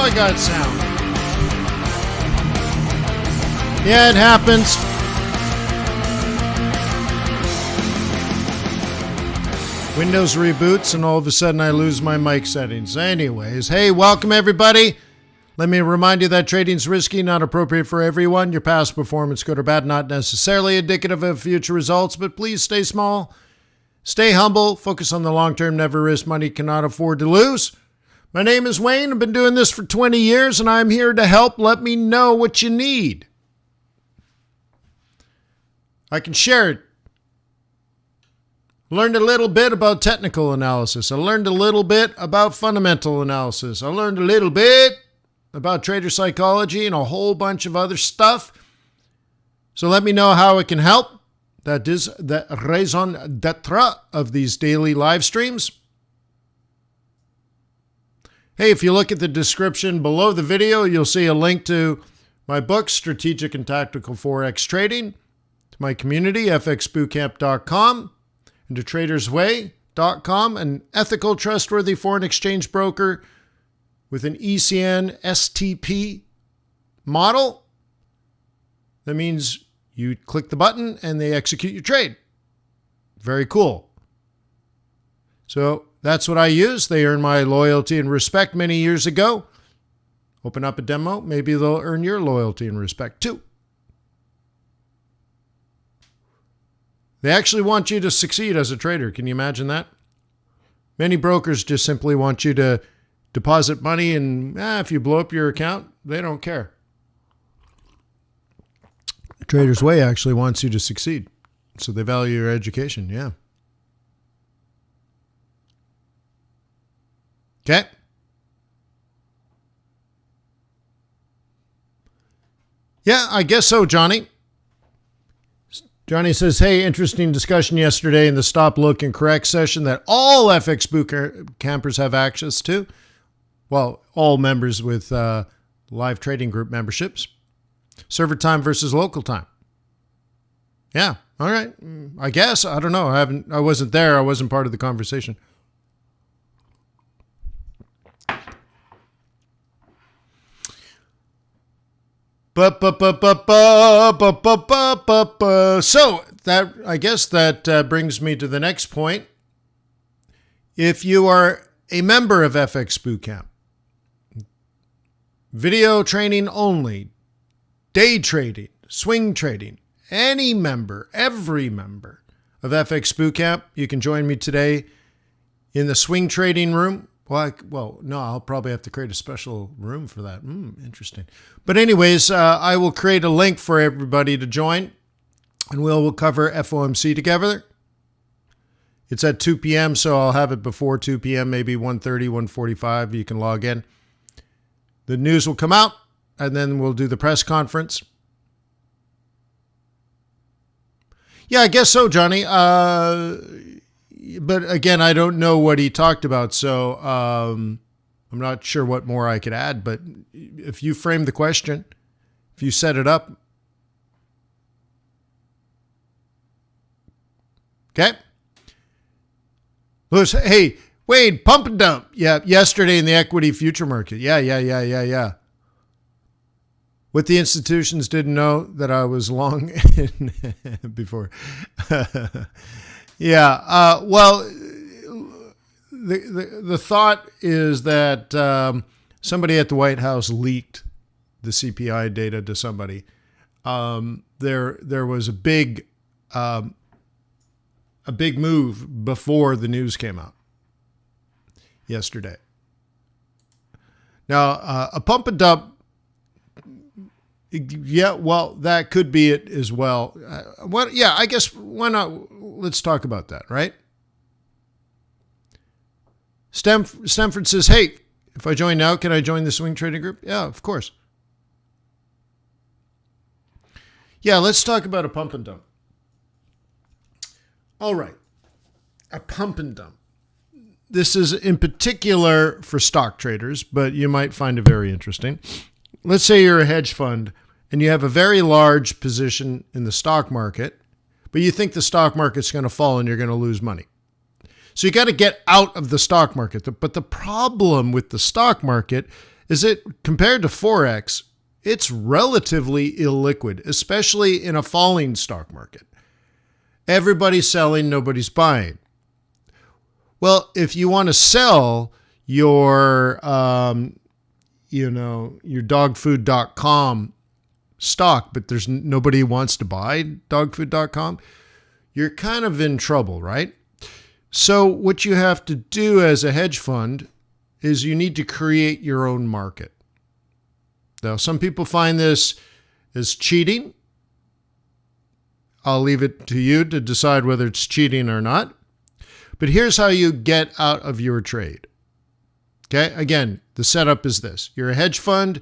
I got sound. Yeah, it happens. Windows reboots and all of a sudden I lose my mic settings. Anyways, hey, welcome everybody. Let me remind you that trading's risky, not appropriate for everyone. Your past performance, good or bad, not necessarily indicative of future results, but please stay small, stay humble, focus on the long term, never risk money you cannot afford to lose. My name is Wayne. I've been doing this for 20 years and I'm here to help. Let me know what you need. I can share it. Learned a little bit about technical analysis. I learned a little bit about fundamental analysis. I learned a little bit about trader psychology and a whole bunch of other stuff. So let me know how it can help. That is the raison d'etre of these daily live streams. Hey, if you look at the description below the video, you'll see a link to my book, Strategic and Tactical Forex Trading, to my community, fxbootcamp.com, and to tradersway.com, an ethical, trustworthy foreign exchange broker with an ECN STP model. That means you click the button and they execute your trade. Very cool. So that's what I use. They earned my loyalty and respect many years ago. Open up a demo. Maybe they'll earn your loyalty and respect too. They actually want you to succeed as a trader. Can you imagine that? Many brokers just simply want you to deposit money and if you blow up your account, they don't care. Trader's Way actually wants you to succeed. So they value your education. Yeah. Okay. Yeah, I guess so, Johnny. Johnny says, hey, interesting discussion yesterday in the Stop, Look, and Correct session that all FX boot campers have access to. Well, all members with live trading group memberships. Server time versus local time. Yeah, all right. I guess. I don't know. I wasn't there. I wasn't part of the conversation. So that, I guess that brings me to the next point. If you are a member of FX Bootcamp, video training only, day trading, swing trading, any member, every member of FX Bootcamp, you can join me today in the swing trading room. Well, no, I'll probably have to create a special room for that. Interesting. But anyways, I will create a link for everybody to join, and we'll cover FOMC together. It's at 2 p.m., so I'll have it before 2 p.m., maybe 1:30, 1:45. You can log in. The news will come out, and then we'll do the press conference. Yeah, I guess so, Johnny. But again, I don't know what he talked about, so I'm not sure what more I could add. But if you frame the question, if you set it up, okay. Lewis, hey, Wade, pump and dump. Yeah, yesterday in the equity future market. Yeah. What the institutions didn't know that I was long before. Yeah. Well, the thought is that somebody at the White House leaked the CPI data to somebody. There was a big move before the news came out yesterday. Now, a pump and dump. Yeah, well, that could be it as well. I guess why not? Let's talk about that, right? Stamford says, hey, if I join now, can I join the swing trading group? Yeah, of course. Yeah, let's talk about a pump and dump. All right, a pump and dump. This is in particular for stock traders, but you might find it very interesting. Let's say you're a hedge fund and you have a very large position in the stock market, but you think the stock market's going to fall and you're going to lose money. So you got to get out of the stock market. But the problem with the stock market is it compared to Forex, it's relatively illiquid, especially in a falling stock market. Everybody's selling, nobody's buying. Well, if you want to sell your, your dogfood.com stock, but there's nobody who wants to buy dogfood.com, you're kind of in trouble, right? So what you have to do as a hedge fund is you need to create your own market. Now, some people find this as cheating. I'll leave it to you to decide whether it's cheating or not. But here's how you get out of your trade. Okay, again, the setup is this. You're a hedge fund.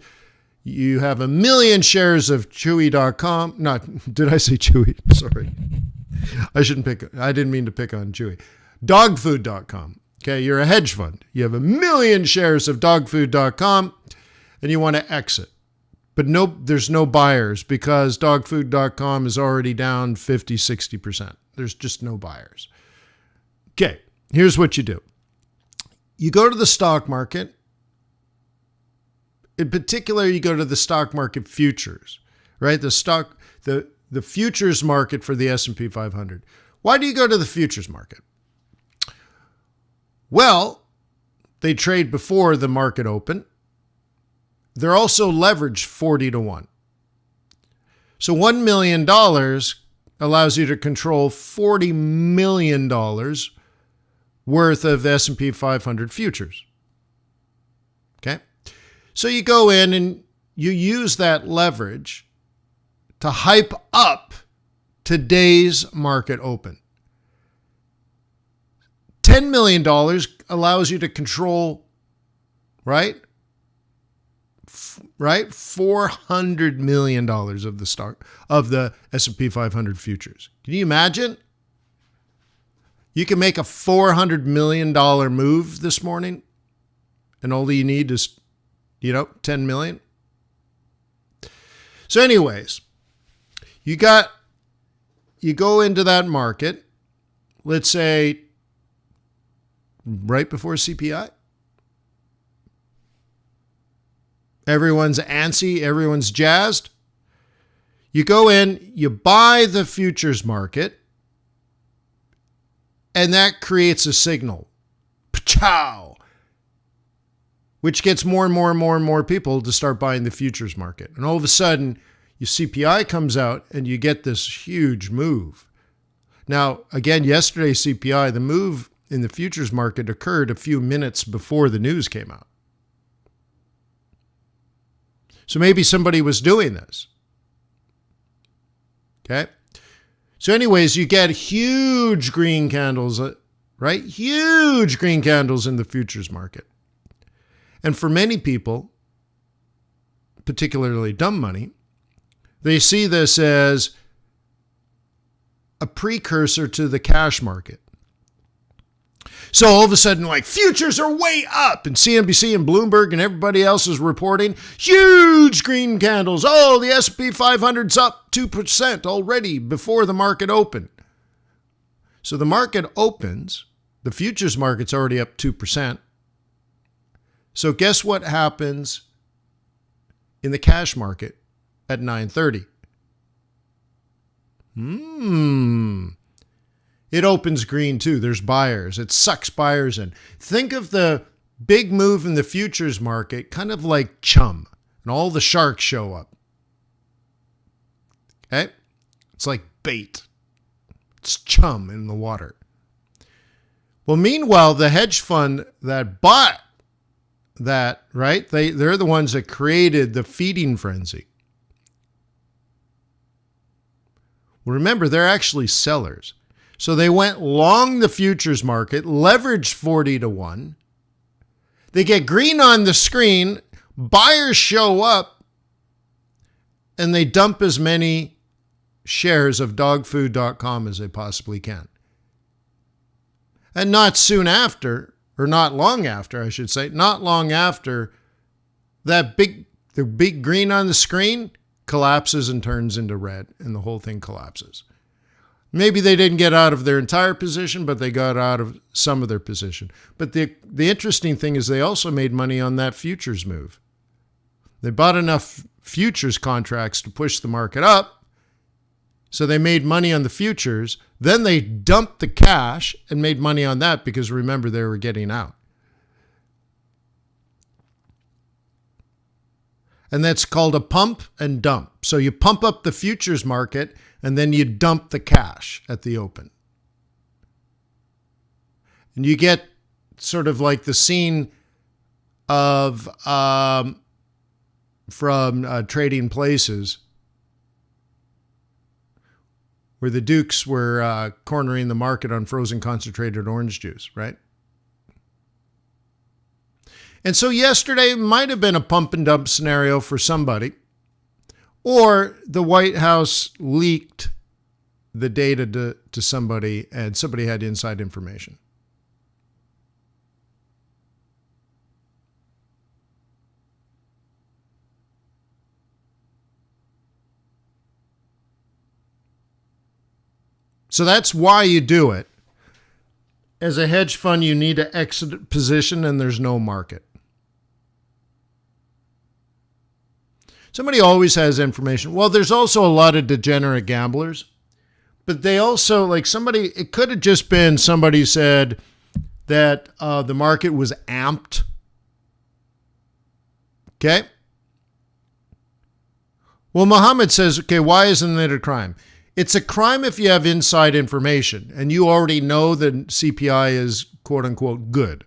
You have 1 million shares of Chewy.com. Did I say Chewy? Sorry. I didn't mean to pick on Chewy. Dogfood.com. Okay, you're a hedge fund. You have 1 million shares of dogfood.com and you want to exit. But there's no buyers because dogfood.com is already down 50, 60%. There's just no buyers. Okay, here's what you do. You go to the stock market. In particular, you go to the stock market futures, right? The futures market for the S&P 500. Why do you go to the futures market? Well, they trade before the market open. They're also leveraged 40 to 1. So $1 million allows you to control $40 million worth of S&P 500 futures. Okay? So you go in and you use that leverage to hype up today's market open. $10 million allows you to control, right? $400 million of the stock of the S&P 500 futures. Can you imagine? You can make a $400 million move this morning, and all you need is, 10 million. So anyways, you go into that market, let's say right before CPI. Everyone's antsy, everyone's jazzed. You go in, you buy the futures market, and that creates a signal. Pachow! Which gets more and more and more and more people to start buying the futures market. And all of a sudden, your CPI comes out and you get this huge move. Now, again, yesterday's CPI, the move in the futures market occurred a few minutes before the news came out. So maybe somebody was doing this. Okay. So anyways, you get huge green candles, right? Huge green candles in the futures market. And for many people, particularly dumb money, they see this as a precursor to the cash market. So all of a sudden, futures are way up, and CNBC and Bloomberg and everybody else is reporting huge green candles. Oh, the S&P 500's up 2% already before the market opened. So the market opens, the futures market's already up 2%. So guess what happens in the cash market at 9:30? It opens green too. There's buyers. It sucks buyers in. Think of the big move in the futures market kind of like chum, and all the sharks show up. Okay? It's like bait. It's chum in the water. Well, meanwhile, the hedge fund that bought that, right? They're the ones that created the feeding frenzy. Well, remember, they're actually sellers. So they went long the futures market, leveraged 40 to 1. They get green on the screen, buyers show up, and they dump as many shares of dogfood.com as they possibly can. And not soon after, or not long after, I should say, not long after, the big green on the screen collapses and turns into red, and the whole thing collapses. Maybe they didn't get out of their entire position, but they got out of some of their position. But the interesting thing is they also made money on that futures move. They bought enough futures contracts to push the market up. So they made money on the futures. Then they dumped the cash and made money on that because remember, they were getting out. And that's called a pump and dump. So you pump up the futures market and then you dump the cash at the open. And you get sort of like the scene of from Trading Places, where the Dukes were cornering the market on frozen concentrated orange juice, right? And so yesterday might have been a pump and dump scenario for somebody, or the White House leaked the data to somebody and somebody had inside information. So that's why you do it. As a hedge fund, you need to exit position and there's no market. Somebody always has information. Well, there's also a lot of degenerate gamblers, but they also, like somebody, it could have just been somebody said that the market was amped. Okay. Well, Muhammad says, okay, why isn't it a crime? It's a crime if you have inside information and you already know that CPI is quote unquote good.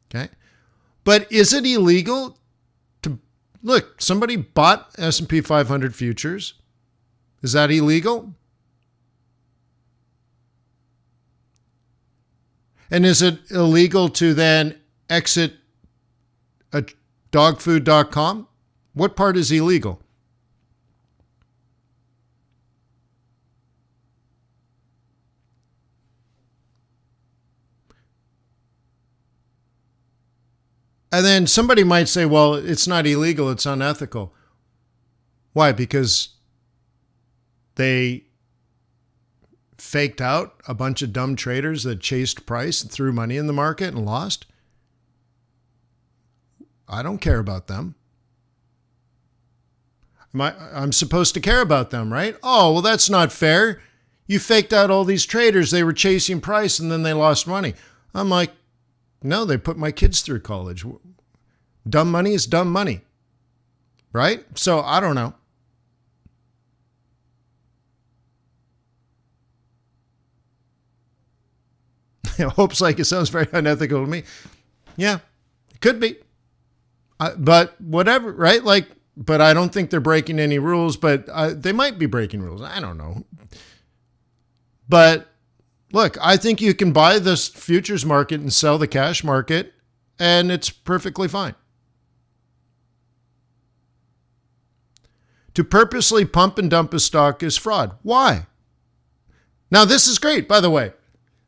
Okay. But is it illegal? Look, somebody bought S&P 500 futures. Is that illegal? And is it illegal to then exit a dogfood.com? What part is illegal? And then somebody might say, well, it's not illegal, it's unethical. Why? Because they faked out a bunch of dumb traders that chased price and threw money in the market and lost? I don't care about them. I'm supposed to care about them, right? Oh, well, that's not fair. You faked out all these traders. They were chasing price and then they lost money. I'm like, no, they put my kids through college. Dumb money is dumb money, right? So I don't know. Hope's like, it sounds very unethical to me. Yeah, it could be. But whatever, right? Like, but I don't think they're breaking any rules, but they might be breaking rules. I don't know. But look, I think you can buy this futures market and sell the cash market, and it's perfectly fine. To purposely pump and dump a stock is fraud. Why? Now, this is great, by the way.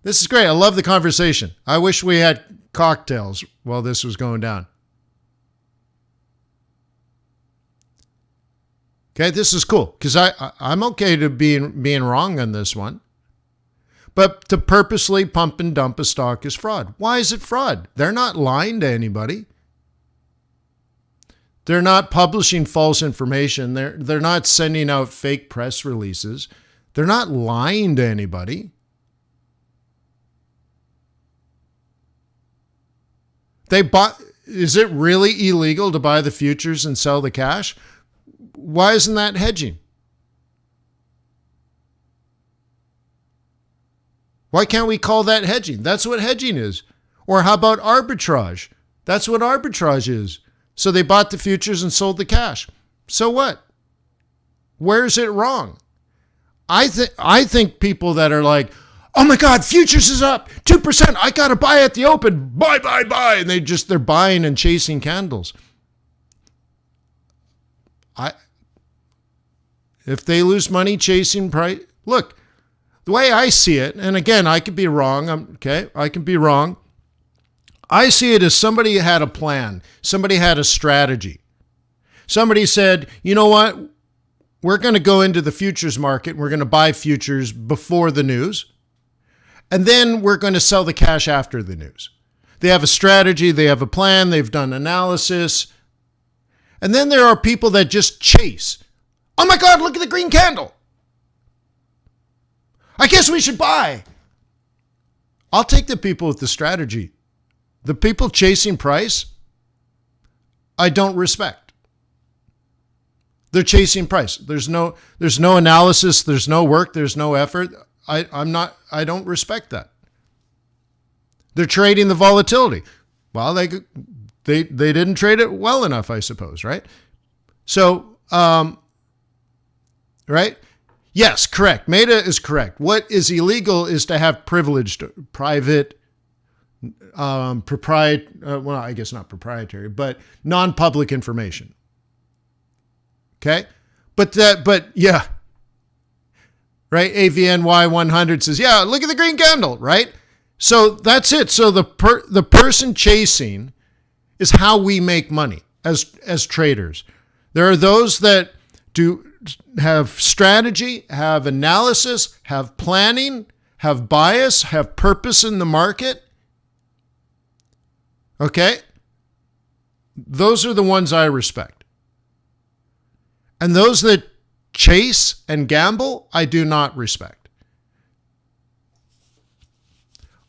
This is great. I love the conversation. I wish we had cocktails while this was going down. Okay, this is cool because I'm okay to being wrong on this one. But to purposely pump and dump a stock is fraud. Why is it fraud? They're not lying to anybody. They're not publishing false information. They're not sending out fake press releases. They're not lying to anybody. Is it really illegal to buy the futures and sell the cash? Why isn't that hedging? Why can't we call that hedging? That's what hedging is. Or how about arbitrage? That's what arbitrage is. So they bought the futures and sold the cash. So what? Where's it wrong? I think people that are like, oh my God, futures is up 2%. I got to buy at the open. Buy. And they're buying and chasing candles. If they lose money chasing price, look, the way I see it, and again, I could be wrong. I can be wrong. I see it as somebody had a plan. Somebody had a strategy. Somebody said, you know what? We're going to go into the futures market. We're going to buy futures before the news. And then we're going to sell the cash after the news. They have a strategy, they have a plan, they've done analysis. And then there are people that just chase. Oh my God, look at the green candle. I guess we should buy. I'll take the people with the strategy. The people chasing price, I don't respect. They're chasing price. There's no analysis, there's no work, there's no effort. I don't respect that. They're trading the volatility. Well, they didn't trade it well enough, I suppose, right? So, right? Yes, correct. Meta is correct. What is illegal is to have privileged, private, well, I guess not proprietary, but non-public information. Okay? But yeah. Right? AVNY 100 says, yeah, look at the green candle, right? So that's it. So the person chasing is how we make money as traders. There are those that have strategy, have analysis, have planning, have bias, have purpose in the market. Okay? Those are the ones I respect. And those that chase and gamble, I do not respect.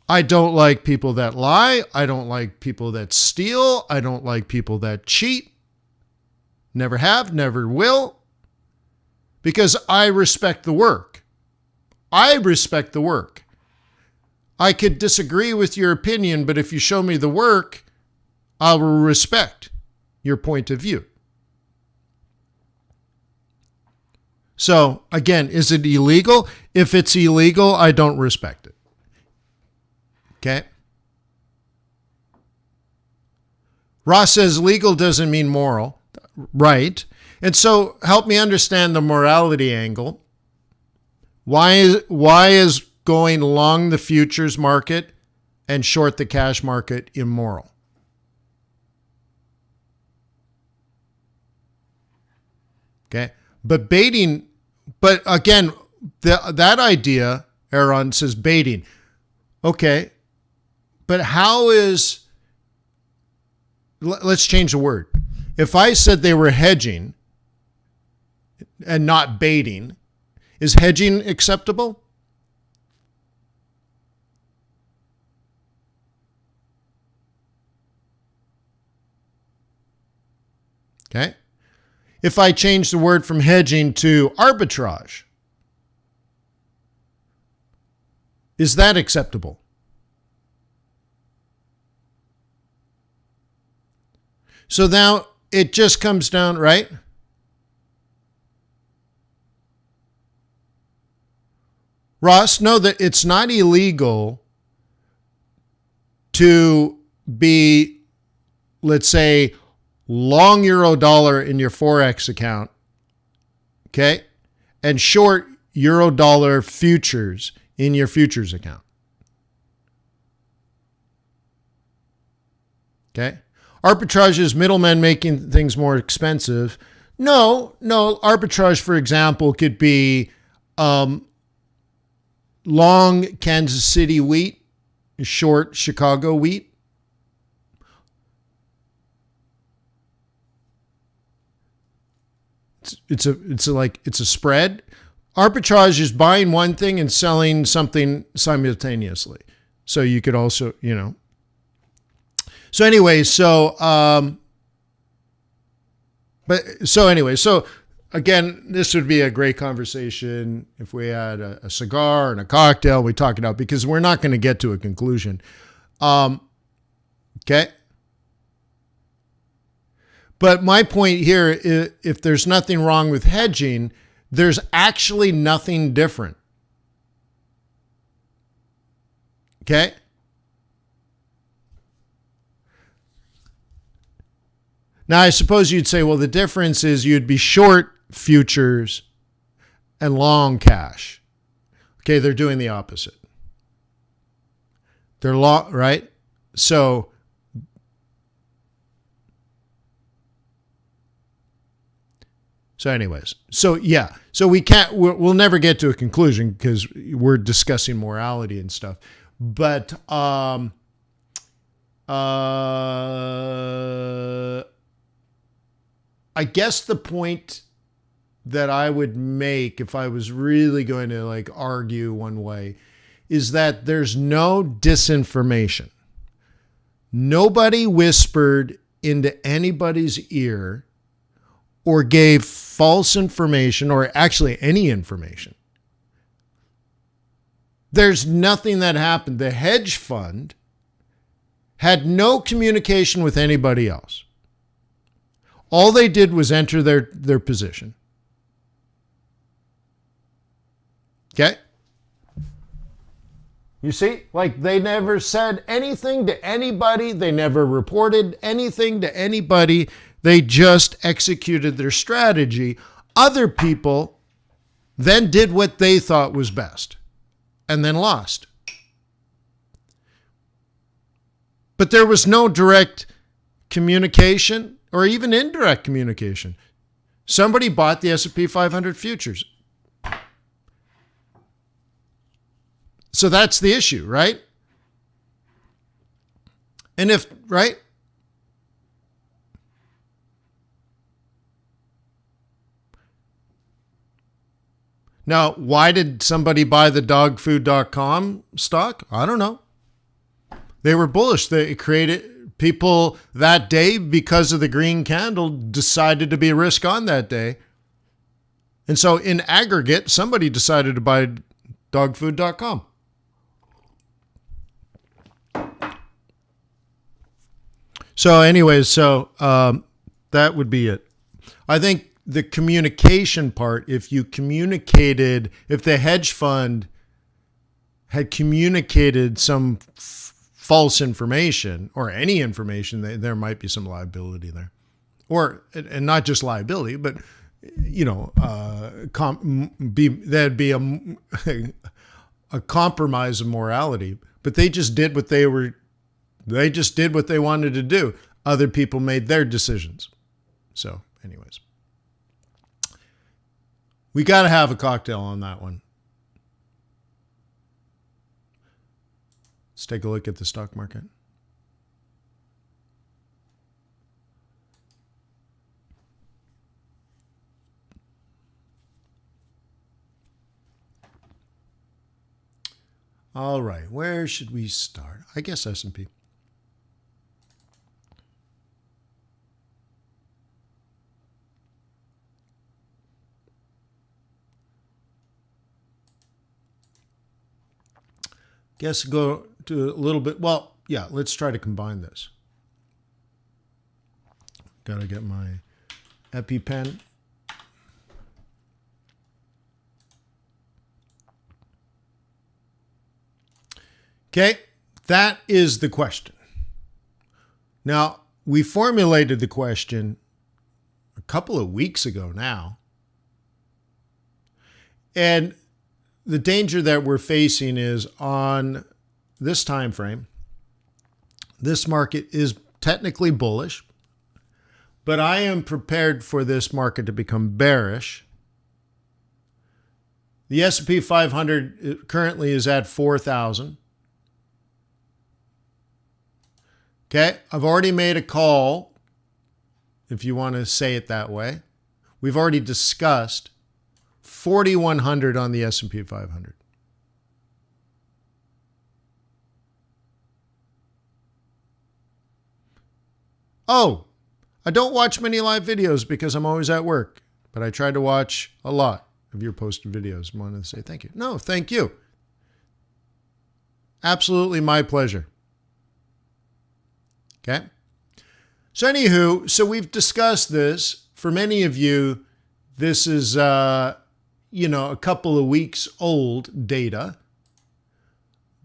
I don't like people that lie. I don't like people that steal. I don't like people that cheat. Never have, never will. Because I respect the work. I respect the work. I could disagree with your opinion, but if you show me the work, I will respect your point of view. So, again, is it illegal? If it's illegal, I don't respect it. Okay? Ross says legal doesn't mean moral. Right. And so help me understand the morality angle. Why is going long the futures market and short the cash market immoral? Okay. But baiting, but again, that idea, Aaron says baiting. Okay. But how is, let's change the word. If I said they were hedging and not baiting, is hedging acceptable? Okay. If I change the word from hedging to arbitrage, is that acceptable? So now it just comes down, right? Ross, no, that it's not illegal to be, let's say, long euro dollar in your Forex account, okay? And short euro dollar futures in your futures account. Okay? Arbitrage is middlemen making things more expensive. No. Arbitrage, for example, could be long Kansas City wheat, short Chicago wheat. It's a spread. Arbitrage is buying one thing and selling something simultaneously. So you could also, So anyway, so again, this would be a great conversation if we had a cigar and a cocktail. We talk it out because we're not going to get to a conclusion. Okay. But my point here is if there's nothing wrong with hedging, there's actually nothing different. Okay. Now, I suppose you'd say, well, the difference is you'd be short futures and long cash. Okay, they're doing the opposite. They're long, right? So anyways, so we'll never get to a conclusion because we're discussing morality and stuff. But I guess the point that I would make if I was really going to like argue one way is that there's no disinformation. Nobody whispered into anybody's ear or gave false information or actually any information. There's nothing that happened. The hedge fund had no communication with anybody else. All they did was enter their position. Okay? You see? Like they never said anything to anybody. They never reported anything to anybody. They just executed their strategy. Other people then did what they thought was best and then lost. But there was no direct communication or even indirect communication. Somebody bought the S&P 500 futures. So that's the issue, right? And if, right? Now, why did somebody buy the dogfood.com stock? I don't know. They were bullish. They created people that day because of the green candle decided to be risk on that day. And so in aggregate, somebody decided to buy dogfood.com. So anyways, that would be it. I think the communication part, if the hedge fund had communicated some false information or any information, there might be some liability there. And not just liability, but, that'd be a compromise of morality. But they just did what they wanted to do. Other people made their decisions. So anyways, we got to have a cocktail on that one. Let's take a look at the stock market. All right, where should we start? I guess S&P. Guess go to a little bit. Well, yeah, let's try to combine this. Got to get my EpiPen. Okay, that is the question. Now, we formulated the question a couple of weeks ago now. And the danger that we're facing is on this time frame, this market is technically bullish, but I am prepared for this market to become bearish. The S&P 500 currently is at 4,000. Okay, I've already made a call, if you want to say it that way. We've already discussed 4,100 on the S&P 500. Oh, I don't watch many live videos because I'm always at work, but I try to watch a lot of your posted videos. I wanted to say thank you. No, thank you. Absolutely my pleasure. Okay. So anywho, so we've discussed this. For many of you, this is, a couple of weeks old data.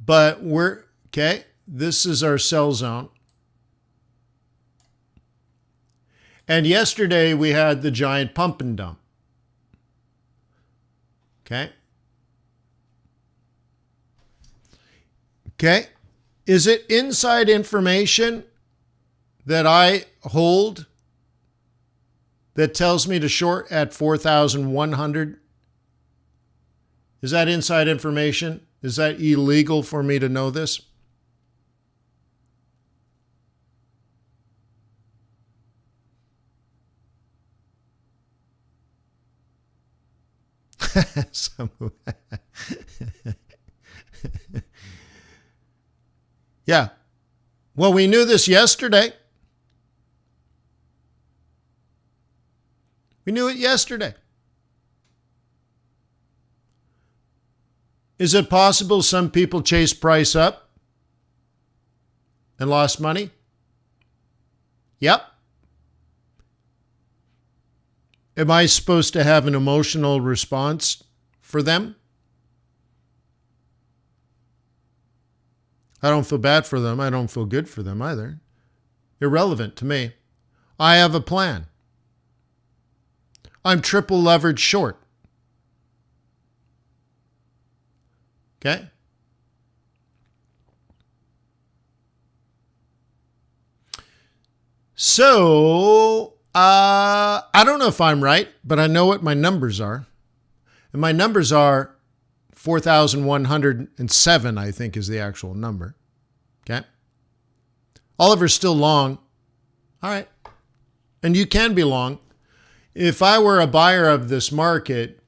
But this is our sell zone. And yesterday we had the giant pump and dump. Okay. Okay. Is it inside information that I hold that tells me to short at 4,100? Is that inside information? Is that illegal for me to know this? Yeah. Well, we knew this yesterday. We knew it yesterday. Is it possible some people chased price up and lost money? Yep. Am I supposed to have an emotional response for them? I don't feel bad for them. I don't feel good for them either. Irrelevant to me. I have a plan. I'm triple leveraged short. Okay? So, I don't know if I'm right, but I know what my numbers are. And my numbers are 4,107, I think, is the actual number. Okay? Oliver's still long. All right. And you can be long. If I were a buyer of this market,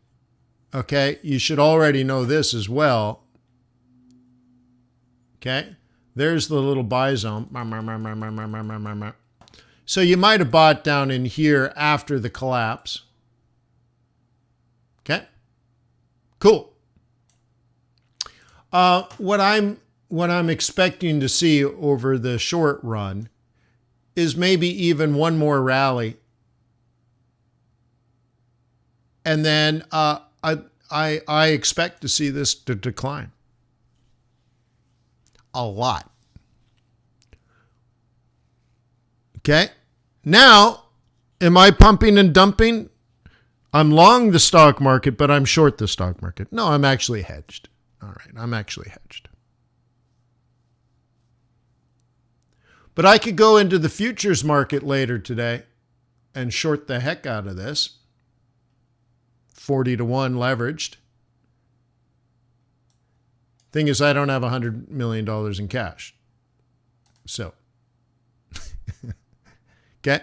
okay, you should already know this as well. Okay? There's the little buy zone. So you might have bought down in here after the collapse. Okay? Cool. What I'm expecting to see over the short run is maybe even one more rally. And then I expect to see this to decline a lot. Okay. Now, am I pumping and dumping? I'm long the stock market, but I'm short the stock market. No, I'm actually hedged. All right. I'm actually hedged. But I could go into the futures market later today and short the heck out of this. 40 to 1 leveraged. Thing is, I don't have $100 million in cash. So, okay.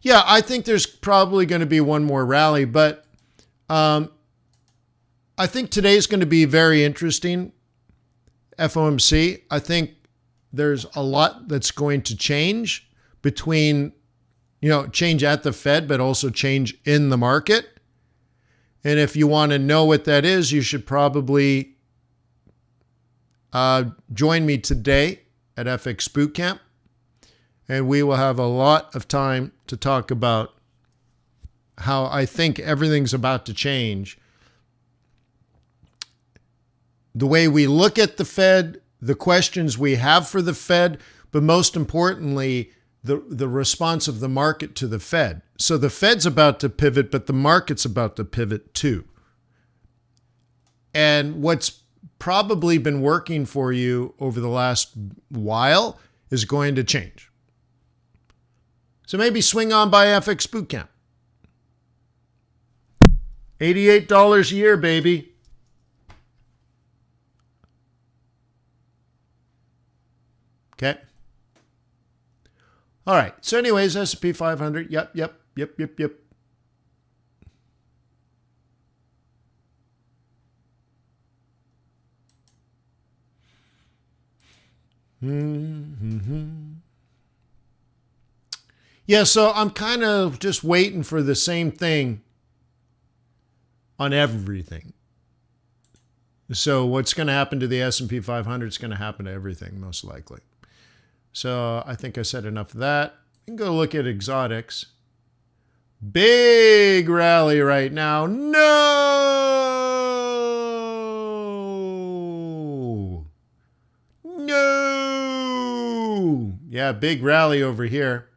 Yeah, I think there's probably going to be one more rally, but I think today's going to be very interesting. FOMC, I think there's a lot that's going to change between, change at the Fed, but also change in the market. And if you want to know what that is, you should probably join me today at FX Bootcamp. And we will have a lot of time to talk about how I think everything's about to change. The way we look at the Fed, the questions we have for the Fed, but most importantly, the response of the market to the Fed. So the Fed's about to pivot, but the market's about to pivot too. And what's probably been working for you over the last while is going to change. So maybe swing on by FX Bootcamp. $88 a year, baby. Okay. All right. So anyways, S&P 500. Yep. Yeah, so I'm kind of just waiting for the same thing on everything. So what's going to happen to the S&P 500 is going to happen to everything, most likely. So I think I said enough of that. You can go look at exotics. Big rally right now. No! Yeah, big rally over here.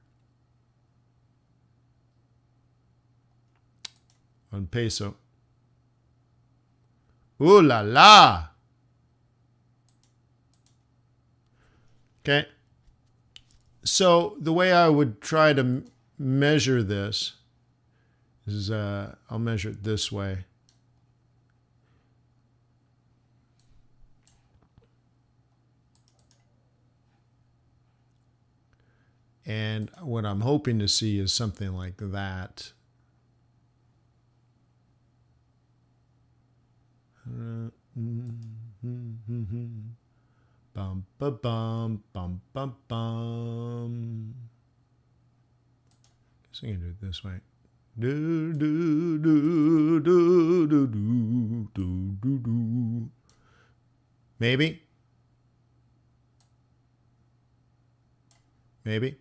On peso. Ooh la la. Okay. So the way I would try to measure this is I'll measure it this way. And what I'm hoping to see is something like that. Bum, ba, bum, bum, bum, bum. Guess I'm going to do it this way. Do, do, do, do, do, do, do, do, do. Maybe. Maybe.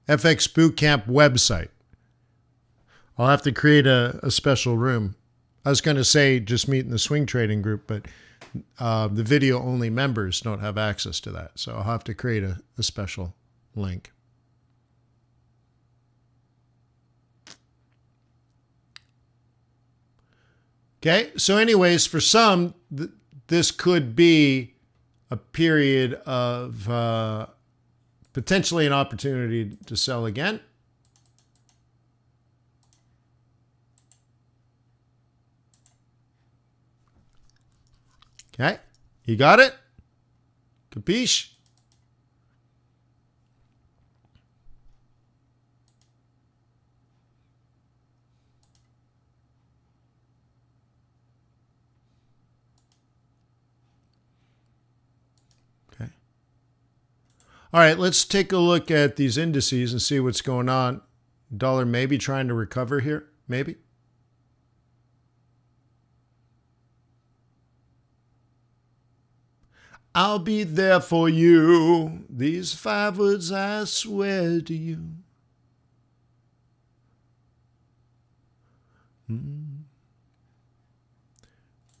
FX Bootcamp website. I'll have to create a special room. I was going to say just meet in the swing trading group, but the video only members don't have access to that. So I'll have to create a special link. Okay, so anyways, for some, this could be a period of potentially an opportunity to sell again. Okay, you got it? Capiche? Okay. All right, let's take a look at these indices and see what's going on. Dollar maybe trying to recover here, maybe. I'll be there for you. These 5 words I swear to you.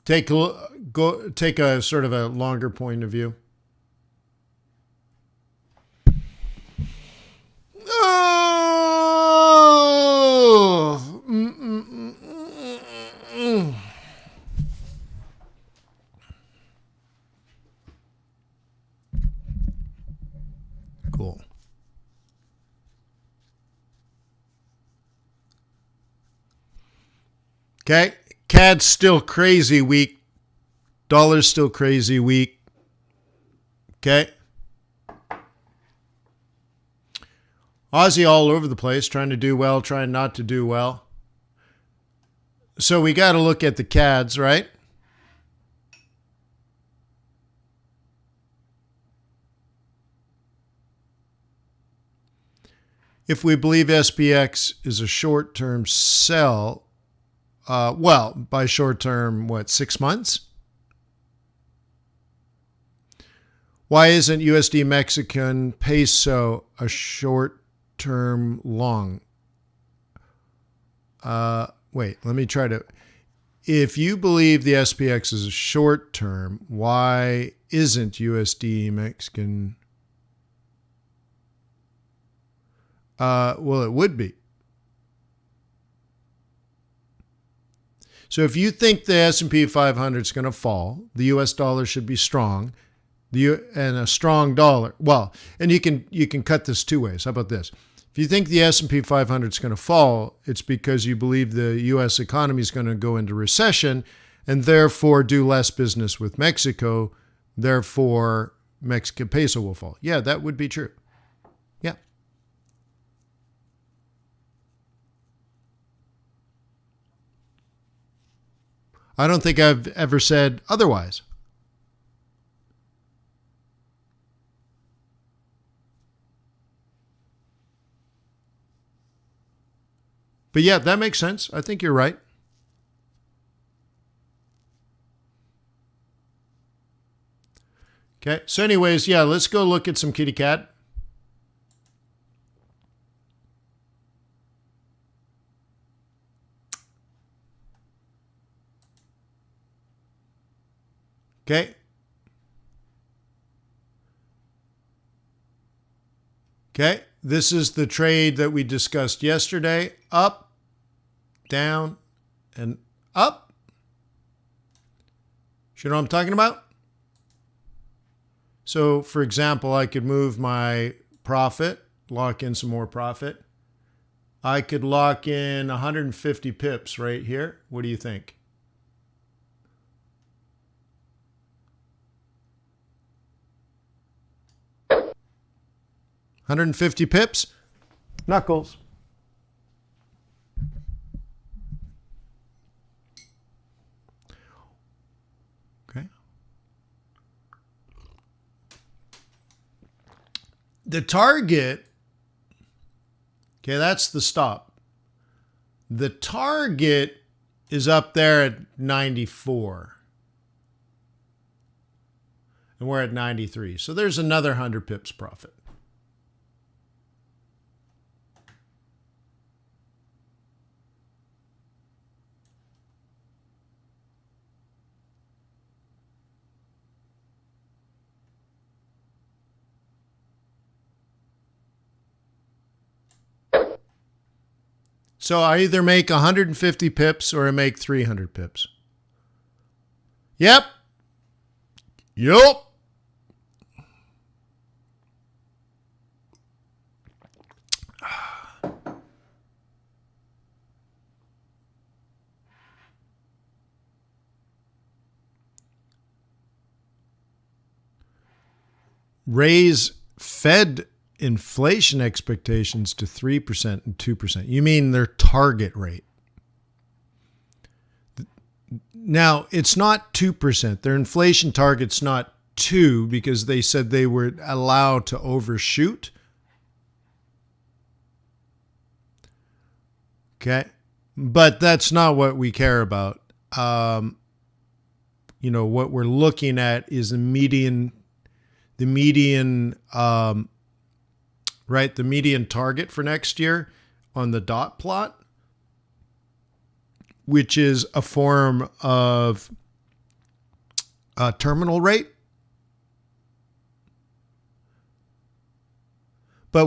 Take a sort of a longer point of view. Oh! Cool. Okay. CAD's still crazy weak. Dollar's still crazy weak. Okay. Aussie all over the place, trying to do well, trying not to do well. So we got to look at the CADs, right? If we believe SPX is a short-term sell, well, by short-term, what, 6 months? Why isn't USD Mexican peso a short-term long? Wait, let me try to... If you believe the SPX is a short-term, why isn't USD Mexican... well, it would be. So if you think the S&P 500 is going to fall, the US dollar should be strong, and a strong dollar. Well, and you can cut this 2 ways. How about this? If you think the S&P 500 is going to fall, it's because you believe the US economy is going to go into recession and therefore do less business with Mexico. Therefore, Mexican peso will fall. Yeah, that would be true. Yeah. I don't think I've ever said otherwise. But yeah, that makes sense. I think you're right. Okay, so anyways, yeah, let's go look at some kitty cat. Okay. Okay, this is the trade that we discussed yesterday. Up, down, and up. You know what I'm talking about? So, for example, I could move my profit, lock in some more profit. I could lock in 150 pips right here. What do you think? 150 pips. Knuckles. Okay. The target, okay, that's the stop. The target is up there at 94. And we're at 93. So there's another 100 pips profit. So I either make 150 pips or I make 300 pips. Yep. Yup. Raise Fed inflation expectations to 3% and 2%. You mean their target rate. Now, it's not 2%. Their inflation target's not 2 because they said they were allowed to overshoot. Okay. But that's not what we care about. What we're looking at is the median target for next year on the dot plot, which is a form of terminal rate. But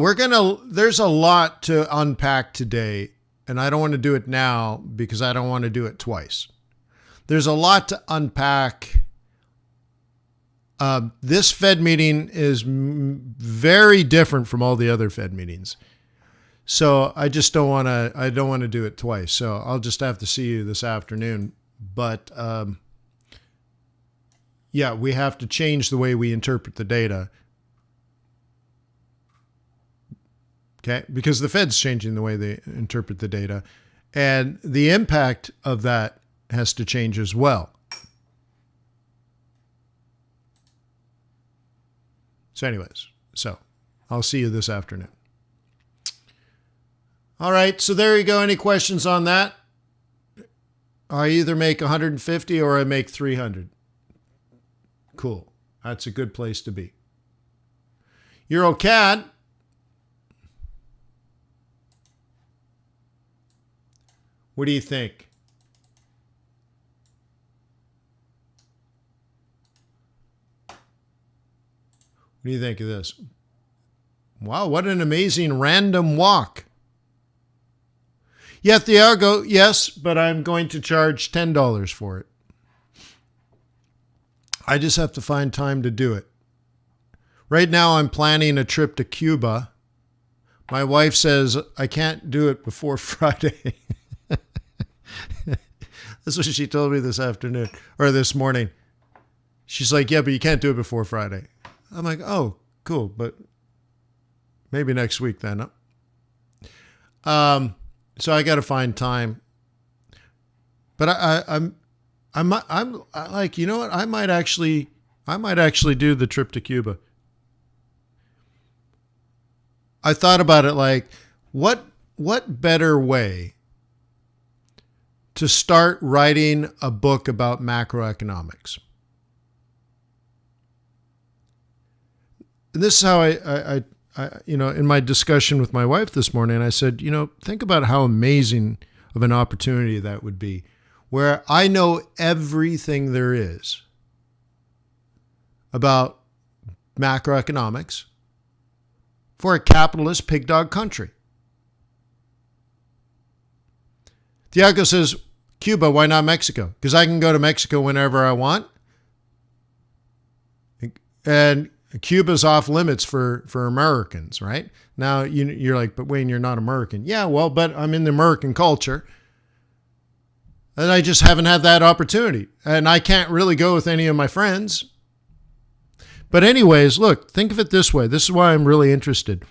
there's a lot to unpack today, and I don't want to do it now because I don't want to do it twice. There's a lot to unpack. This Fed meeting is very different from all the other Fed meetings. So I just don't want to do it twice. So I'll just have to see you this afternoon. But we have to change the way we interpret the data. Okay, because the Fed's changing the way they interpret the data. And the impact of that has to change as well. So anyways, I'll see you this afternoon. All right, so there you go. Any questions on that? I either make 150 or I make 300. Cool. That's a good place to be. EuroCAD. What do you think? What do you think of this? Wow, what an amazing random walk. Yeah, Thiago, yes, but I'm going to charge $10 for it. I just have to find time to do it. Right now, I'm planning a trip to Cuba. My wife says I can't do it before Friday. That's what she told me this afternoon or this morning. She's like, yeah, but you can't do it before Friday. I'm like, oh, cool, but maybe next week then. So I got to find time. But I'm like, you know what? I might actually do the trip to Cuba. I thought about it like, what better way to start writing a book about macroeconomics? And this is how I in my discussion with my wife this morning, I said, think about how amazing of an opportunity that would be, where I know everything there is about macroeconomics for a capitalist pig dog country. Thiago says, Cuba, why not Mexico? Because I can go to Mexico whenever I want. And Cuba's off limits for Americans, right? Now you're like, but Wayne, you're not American. Yeah, well, but I'm in the American culture. And I just haven't had that opportunity. And I can't really go with any of my friends. But anyways, look, think of it this way. This is why I'm really interested.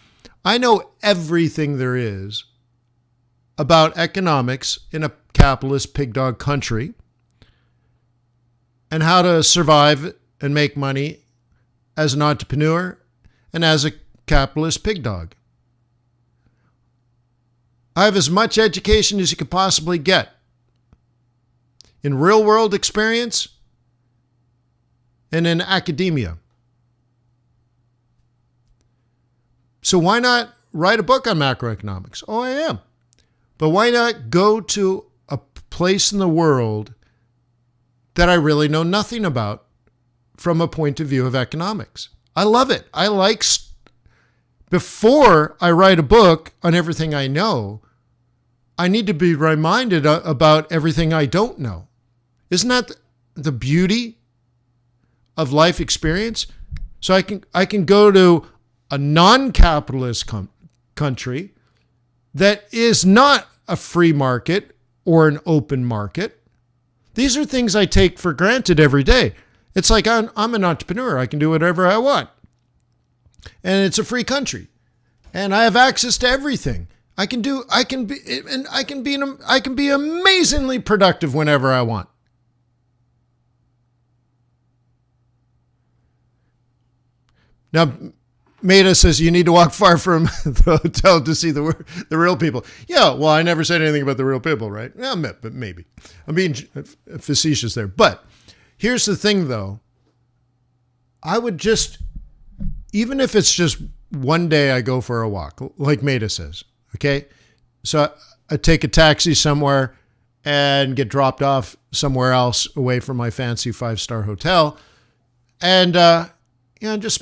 I know everything there is about economics in a capitalist pig dog country and how to survive and make money as an entrepreneur and as a capitalist pig dog. I have as much education as you could possibly get in real world experience and in academia. So why not write a book on macroeconomics? Oh, I am. But why not go to a place in the world that I really know nothing about from a point of view of economics? I love it. Before I write a book on everything I know, I need to be reminded about everything I don't know. Isn't that the beauty of life experience? So I can go to a non-capitalist country that is not a free market or an open market. These are things I take for granted every day. It's like I'm an entrepreneur. I can do whatever I want. And it's a free country. And I have access to everything. I can be amazingly productive whenever I want. Now, Maida says you need to walk far from the hotel to see the real people. Yeah, well, I never said anything about the real people, right? Yeah, but maybe. I'm being facetious there. But here's the thing, though. I would just, even if it's just one day I go for a walk, like Maida says, okay? So I take a taxi somewhere and get dropped off somewhere else away from my fancy 5-star hotel and just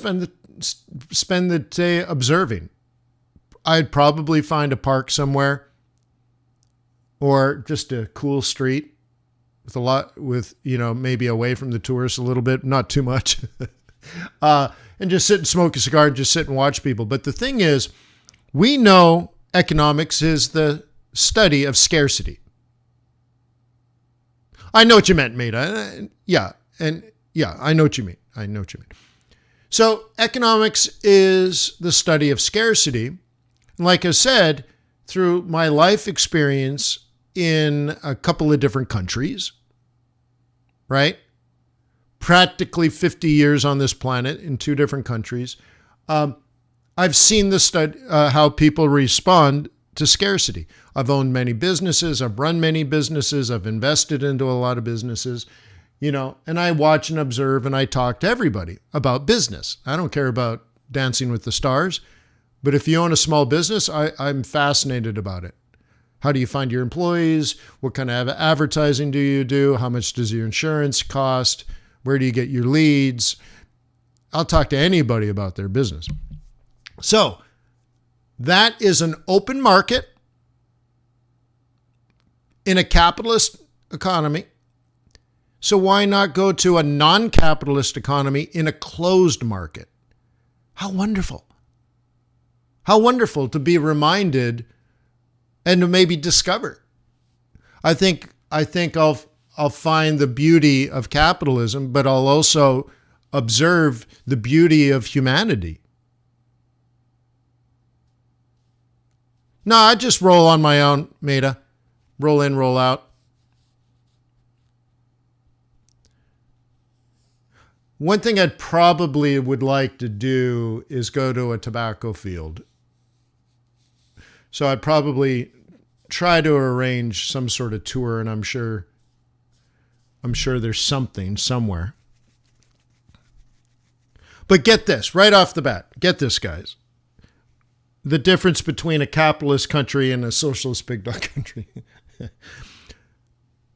spend the day observing. I'd probably find a park somewhere or just a cool street with maybe away from the tourists a little bit, not too much, and just sit and smoke a cigar and just sit and watch people. But the thing is, we know economics is the study of scarcity. I know what you meant, Maida. Yeah, I know what you mean. So economics is the study of scarcity. And like I said, through my life experience in a couple of different countries, right? Practically 50 years on this planet in 2 different countries. I've seen the study, how people respond to scarcity. I've owned many businesses. I've run many businesses. I've invested into a lot of businesses. And I watch and observe and I talk to everybody about business. I don't care about Dancing with the Stars, but if you own a small business, I'm fascinated about it. How do you find your employees? What kind of advertising do you do? How much does your insurance cost? Where do you get your leads? I'll talk to anybody about their business. So that is an open market in a capitalist economy. So why not go to a non-capitalist economy in a closed market? How wonderful. How wonderful to be reminded and to maybe discover. I think I'll find the beauty of capitalism, but I'll also observe the beauty of humanity. No, I just roll on my own, Maida. Roll in, roll out. One thing I'd probably would like to do is go to a tobacco field. So I'd probably try to arrange some sort of tour, and I'm sure there's something somewhere. But get this, right off the bat. Get this, guys. The difference between a capitalist country and a socialist big dog country.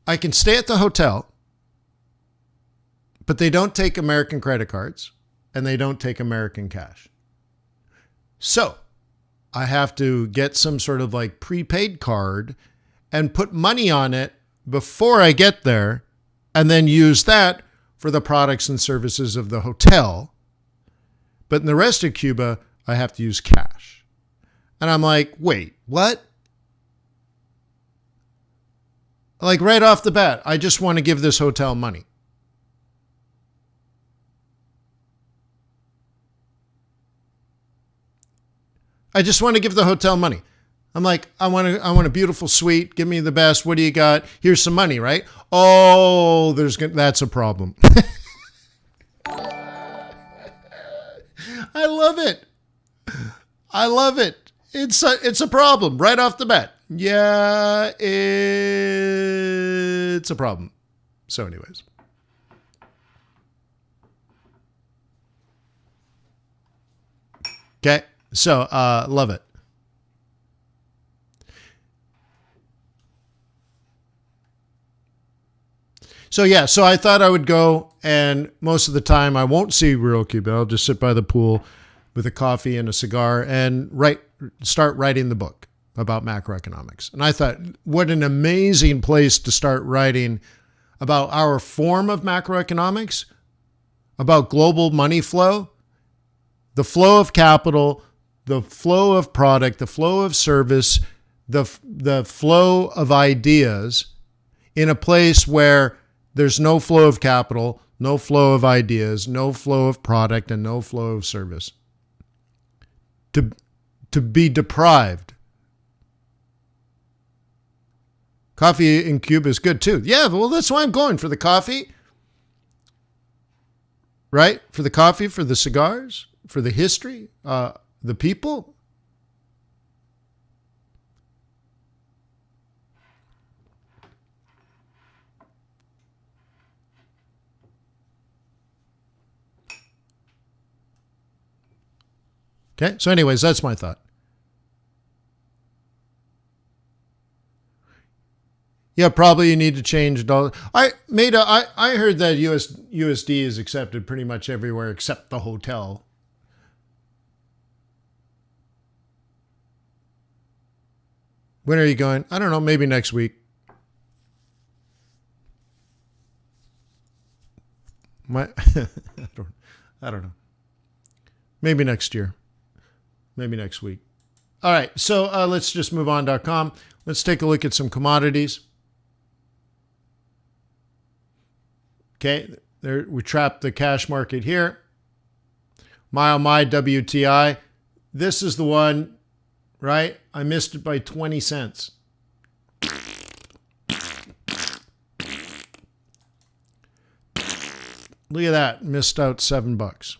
I can stay at the hotel, but they don't take American credit cards and they don't take American cash. So I have to get some sort of like prepaid card and put money on it before I get there and then use that for the products and services of the hotel. But in the rest of Cuba, I have to use cash. And I'm like, wait, what? Like right off the bat, I just want to give this hotel money. I just want to give the hotel money. I'm like, I want a beautiful suite. Give me the best. What do you got? Here's some money, right? Oh, that's a problem. I love it. I love it. It's a problem right off the bat. Yeah, it's a problem. So anyways. Okay. So, love it. So yeah, so I thought I would go, and most of the time I won't see real Cuba. I'll just sit by the pool with a coffee and a cigar and start writing the book about macroeconomics. And I thought, what an amazing place to start writing about our form of macroeconomics, about global money flow, the flow of capital, the flow of product, the flow of service, the flow of ideas in a place where there's no flow of capital, no flow of ideas, no flow of product, and no flow of service. To be deprived. Coffee in Cuba is good too. Yeah, well, that's why I'm going, for the coffee. Right? For the coffee, for the cigars, for the history, the people. Okay, so anyways, that's my thought. Yeah, probably you need to change dollar. I heard that USD is accepted pretty much everywhere except the hotel. When are you going? I don't know, maybe next week. I don't know. Maybe next year. Maybe next week. All right, so let's just move on.com. Let's take a look at some commodities. Okay, there we trapped the cash market here. My WTI. This is the one, right? I missed it by 20 cents. Look at that, missed out $7.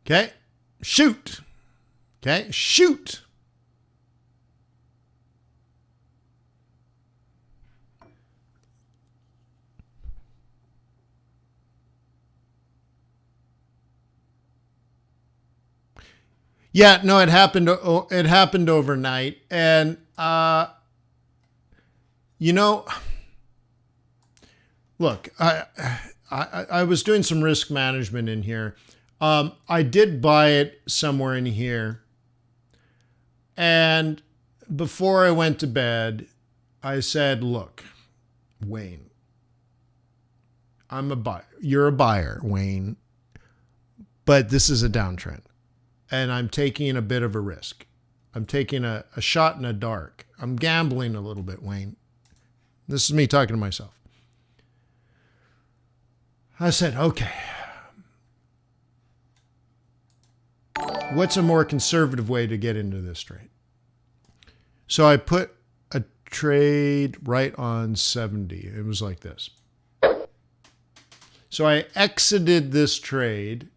Okay, shoot. Okay, shoot. Yeah, no, it happened. It happened overnight, and you know, look, I was doing some risk management in here. I did buy it somewhere in here. And before I went to bed, I said, look, Wayne, I'm a buyer. You're a buyer, Wayne. But this is a downtrend. And I'm taking a bit of a risk. I'm taking a shot in the dark. I'm gambling a little bit, Wayne. This is me talking to myself. I said, okay. What's a more conservative way to get into this trade? So I put a trade right on 70. It was like this. So I exited this trade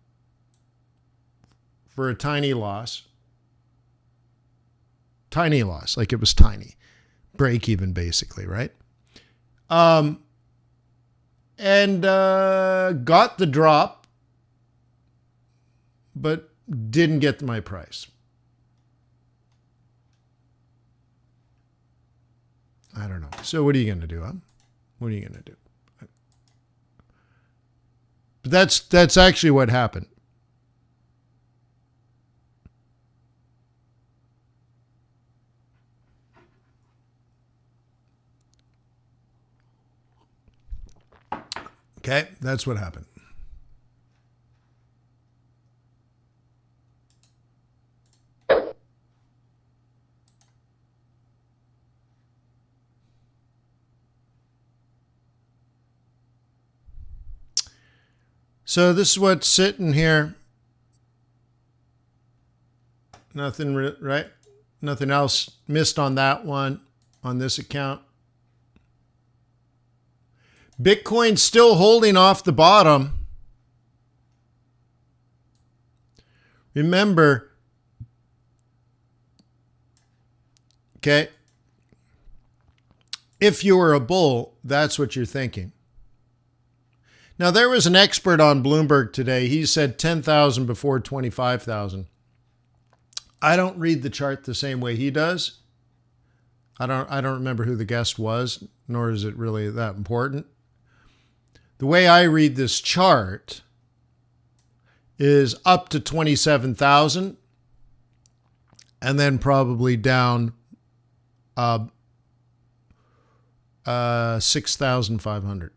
for a tiny loss. Tiny loss, like it was tiny. Break even, basically, right? And got the drop, but didn't get my price. I don't know. So what are you going to do, huh? What are you going to do? But that's actually what happened. Okay, that's what happened. So this is what's sitting here. Nothing, right? Nothing else missed on that one, on this account. Bitcoin's still holding off the bottom. Remember, okay, if you were a bull, that's what you're thinking. Now, there was an expert on Bloomberg today. He said 10,000 before 25,000. I don't read the chart the same way he does. I don't remember who the guest was, nor is it really that important. The way I read this chart is up to 27,000 and then probably down 6,500.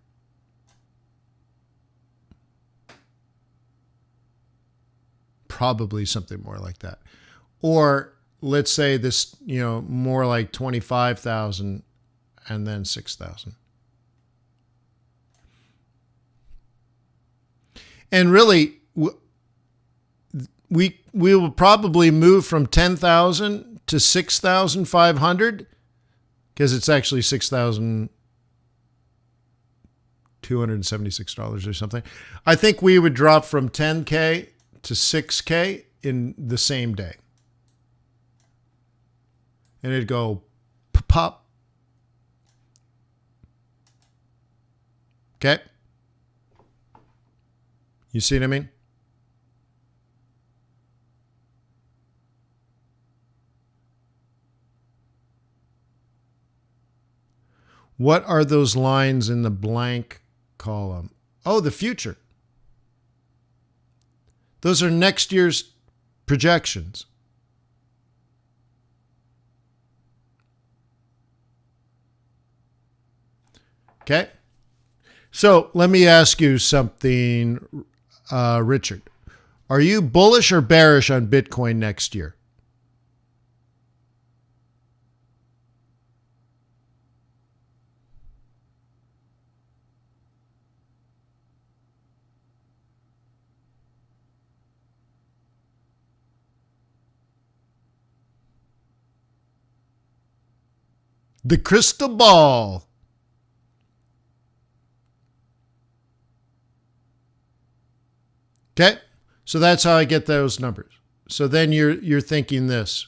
Probably something more like that. Or let's say this, more like 25,000 and then 6,000. And really, we will probably move from 10,000 to 6,500 because it's actually $6,276 or something. I think we would drop from 10K to 6K in the same day. And it'd go pop. Okay? You see what I mean? What are those lines in the blank column? Oh, the future. Those are next year's projections. Okay? So let me ask you something, Richard. Are you bullish or bearish on Bitcoin next year? The crystal ball. Okay, so that's how I get those numbers. So then you're thinking this.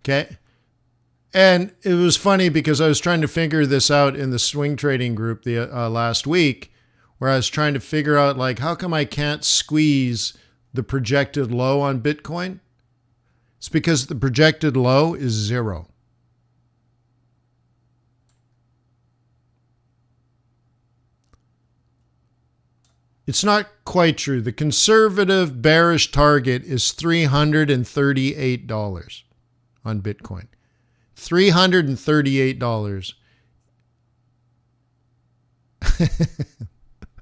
Okay, and it was funny because I was trying to figure this out in the swing trading group the last week, where I was trying to figure out like how come I can't squeeze the projected low on Bitcoin. It's because the projected low is 0. It's not quite true. The conservative bearish target is $338 on Bitcoin. $338.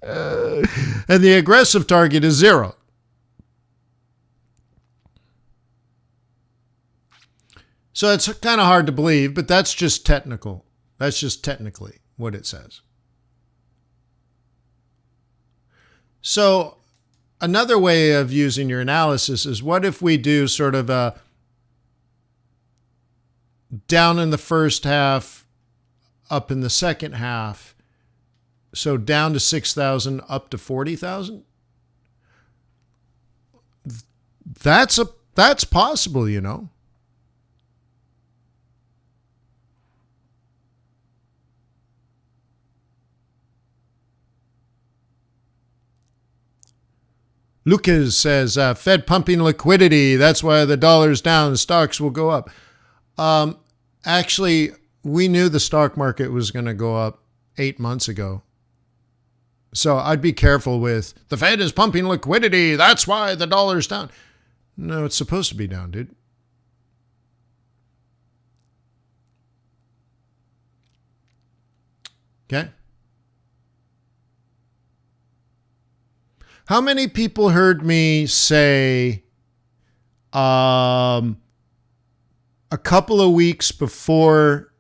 And the aggressive target is 0. So it's kind of hard to believe, but that's just technical. That's just technically what it says. So another way of using your analysis is what if we do sort of a down in the first half, up in the second half. So down to 6,000, up to 40,000. That's possible, you know. Lucas says, Fed pumping liquidity. That's why the dollar's down. The stocks will go up. Actually, we knew the stock market was going to go up 8 months ago. So I'd be careful with the Fed is pumping liquidity. That's why the dollar's down. No, it's supposed to be down, dude. Okay. How many people heard me say a couple of weeks before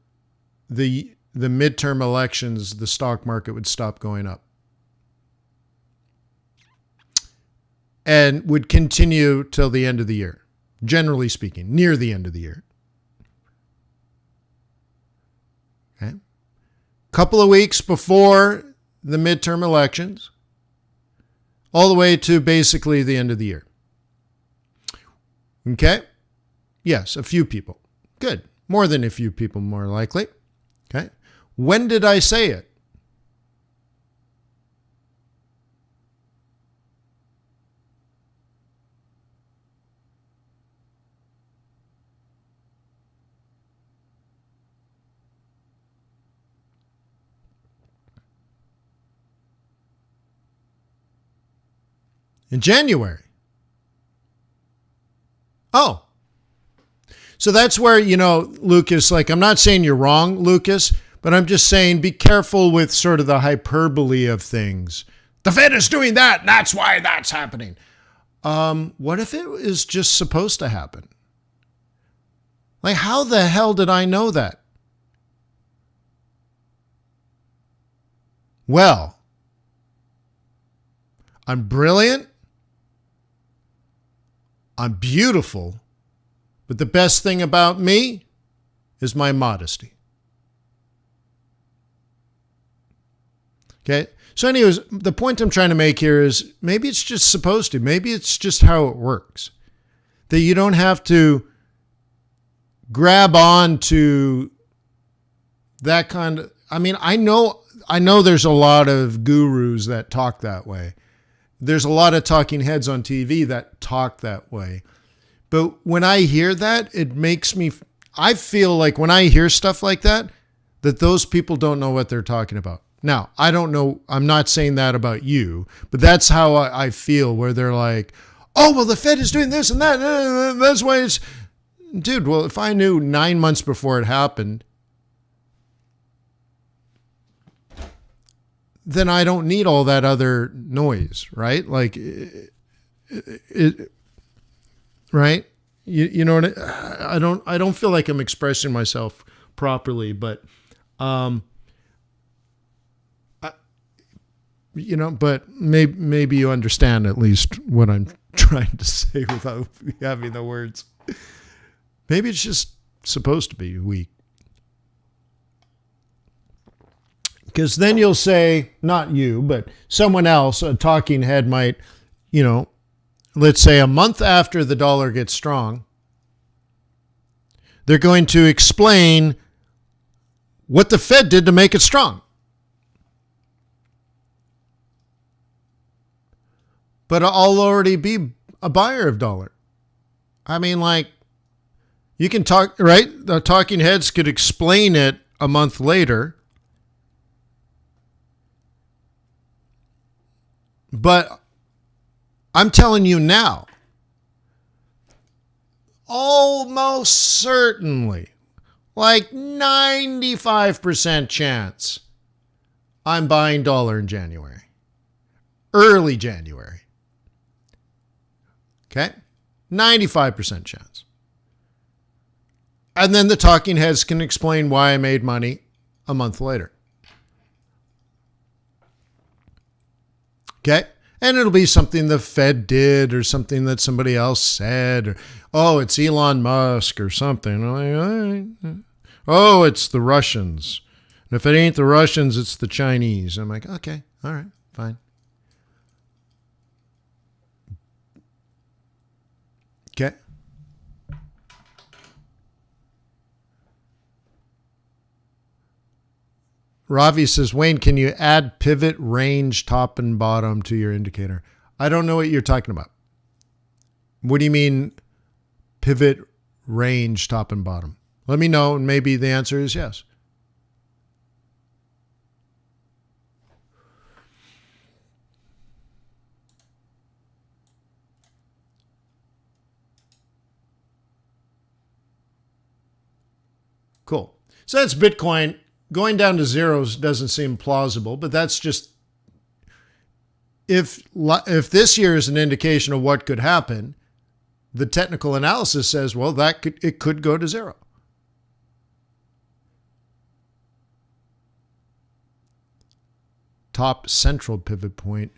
the the midterm elections, the stock market would stop going up and would continue till the end of the year, generally speaking, near the end of the year. Okay. Couple of weeks before the midterm elections, all the way to basically the end of the year. Okay? Yes, a few people. Good. More than a few people, more likely. Okay? When did I say it? In January. Oh. So that's where, Lucas, like, I'm not saying you're wrong, Lucas, but I'm just saying be careful with sort of the hyperbole of things. The Fed is doing that, and that's why that's happening. What if it was just supposed to happen? Like, how the hell did I know that? Well, I'm brilliant. I'm beautiful. But the best thing about me is my modesty. Okay? So anyways, the point I'm trying to make here is maybe it's just supposed to. Maybe it's just how it works. That you don't have to grab on to that kind of... I mean, I know there's a lot of gurus that talk that way. There's a lot of talking heads on TV that talk that way. But when I hear that, it makes me... I feel like when I hear stuff like that those people don't know what they're talking about. Now, I don't know. I'm not saying that about you, but that's how I feel, where they're like, oh, well, the Fed is doing this and that. That's why it's... Dude, well, if I knew 9 months before it happened, then I don't need all that other noise, right? Like, right? You know what I don't feel like I'm expressing myself properly, but but maybe you understand at least what I'm trying to say without having the words. Maybe it's just supposed to be weak. Because then you'll say, not you, but someone else, a talking head might, let's say a month after the dollar gets strong, they're going to explain what the Fed did to make it strong. But I'll already be a buyer of dollar. I mean, like, you can talk, right? The talking heads could explain it a month later. But I'm telling you now, almost certainly, like 95% chance, I'm buying dollar in January. Early January. Okay? 95% chance. And then the talking heads can explain why I made money a month later. Okay? And it'll be something the Fed did or something that somebody else said. Or, oh, it's Elon Musk or something. Oh, it's the Russians. And if it ain't the Russians, it's the Chinese. I'm like, okay, all right, fine. Okay. Ravi says, Wayne, can you add pivot, range, top and bottom to your indicator? I don't know what you're talking about. What do you mean pivot, range, top and bottom? Let me know, and maybe the answer is yes. Cool. So that's Bitcoin. Going down to zeros doesn't seem plausible, but that's just, if this year is an indication of what could happen, the technical analysis says, well, it could go to zero. top central pivot point,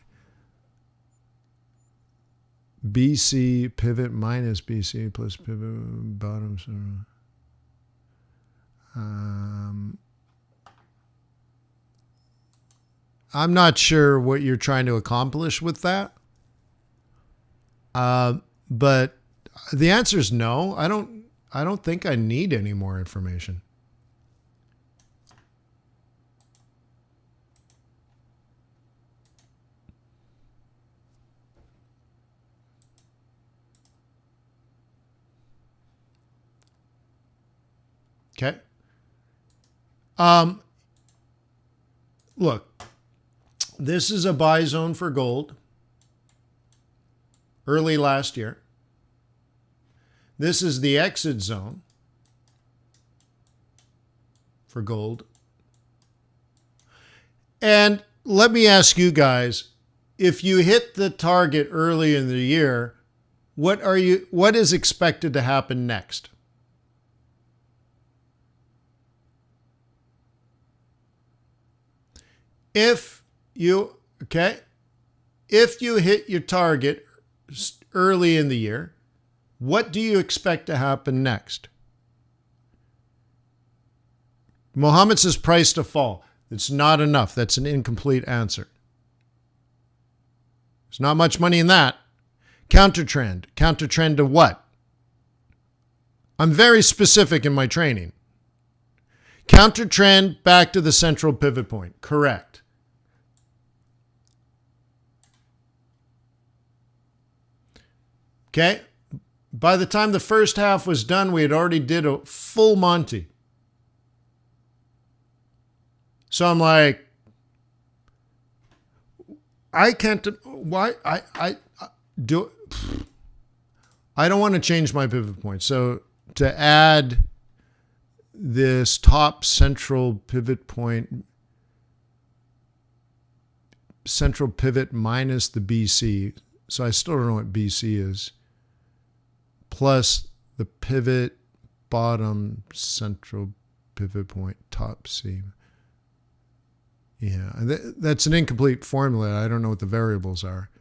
BC pivot minus BC plus pivot bottom. I'm not sure what you're trying to accomplish with that. But the answer is no. I don't think I need any more information. Okay. Look, this is a buy zone for gold. Early last year. This is the exit zone for gold. And let me ask you guys, if you hit the target early in the year, what is expected to happen next? If you hit your target early in the year, what do you expect to happen next? Mohammed says price to fall. It's not enough. That's an incomplete answer. There's not much money in that. Counter trend. Counter trend to what? I'm very specific in my training. Counter trend back to the central pivot point. Correct. Okay. By the time the first half was done, we had already did a full Monty. So I'm like, I can't, why, I don't want to change my pivot point. So to add this top central pivot point, central pivot minus the BC. So I still don't know what BC is. Plus the pivot bottom central pivot point top seam. Yeah, that's an incomplete formula. I don't know what the variables are.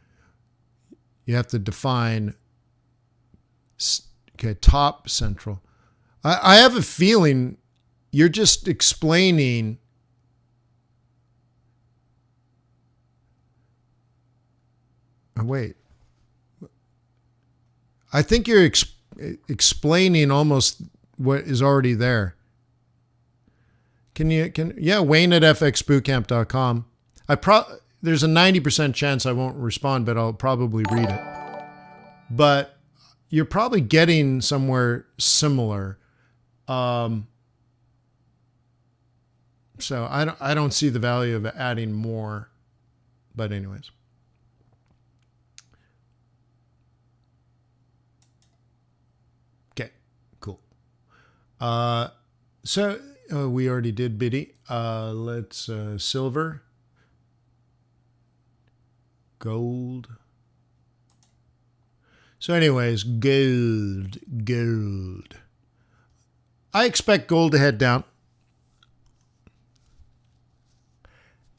You have to define, okay, top central. I have a feeling you're just explaining wait. I think you're explaining almost what is already there. Wayne at fxbootcamp.com. There's a 90% chance I won't respond, but I'll probably read it. But you're probably getting somewhere similar. So I don't see the value of adding more. But anyways. Okay, cool. We already did Biddy. Let's silver, gold. So anyways, gold. I expect gold to head down.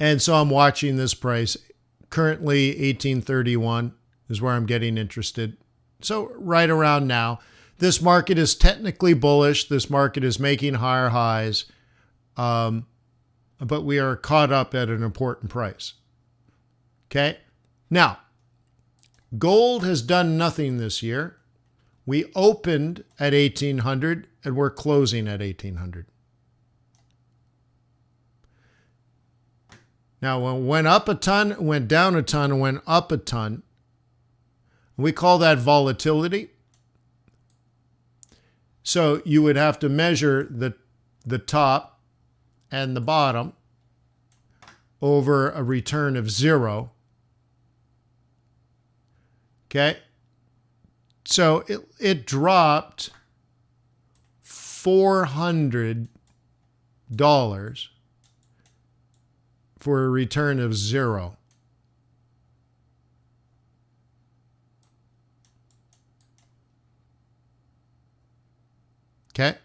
And so I'm watching this price. Currently 1831 is where I'm getting interested. So right around now. This market is technically bullish. This market is making higher highs. But we are caught up at an important price. Okay? Now, gold has done nothing this year. We opened at 1800 and we're closing at 1800. Now, when it went up a ton, it went down a ton, and went up a ton. We call that volatility. So you would have to measure the top and the bottom over a return of 0. Okay. So it dropped $400 for a return of 0. Okay.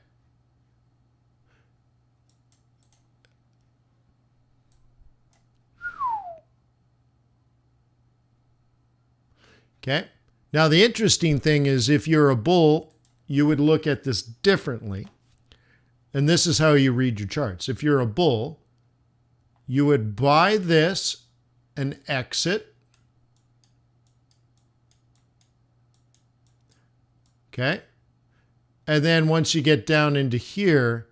Okay. Now, the interesting thing is if you're a bull, you would look at this differently. And this is how you read your charts. If you're a bull, you would buy this and exit. Okay. And then once you get down into here,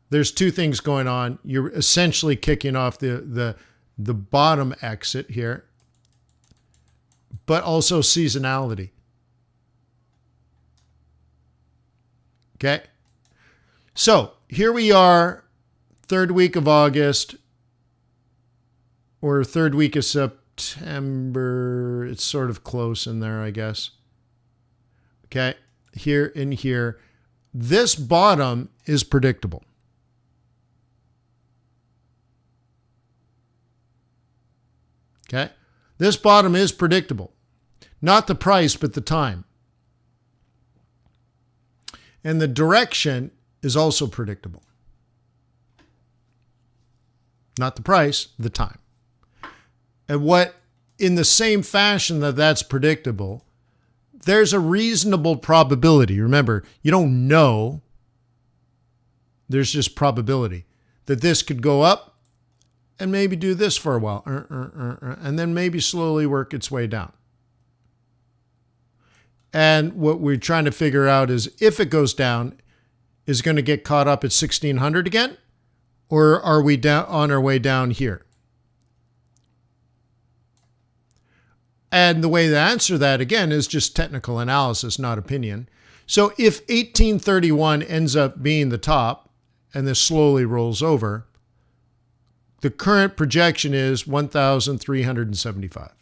there's two things going on. You're essentially kicking off the bottom exit here, but also seasonality. Okay. So here we are, third week of August or third week of September. It's sort of close in there, I guess. Okay. Here and here. This bottom is predictable. Okay. This bottom is predictable. Not the price, but the time. And the direction is also predictable. Not the price, the time. And what, in the same fashion that that's predictable, there's a reasonable probability. Remember, you don't know. There's just probability that this could go up and maybe do this for a while, and then maybe slowly work its way down. And what we're trying to figure out is if it goes down, is it going to get caught up at 1600 again? Or are we down on our way down here? And the way to answer that, again, is just technical analysis, not opinion. So if 1831 ends up being the top, and this slowly rolls over, the current projection is 1,375.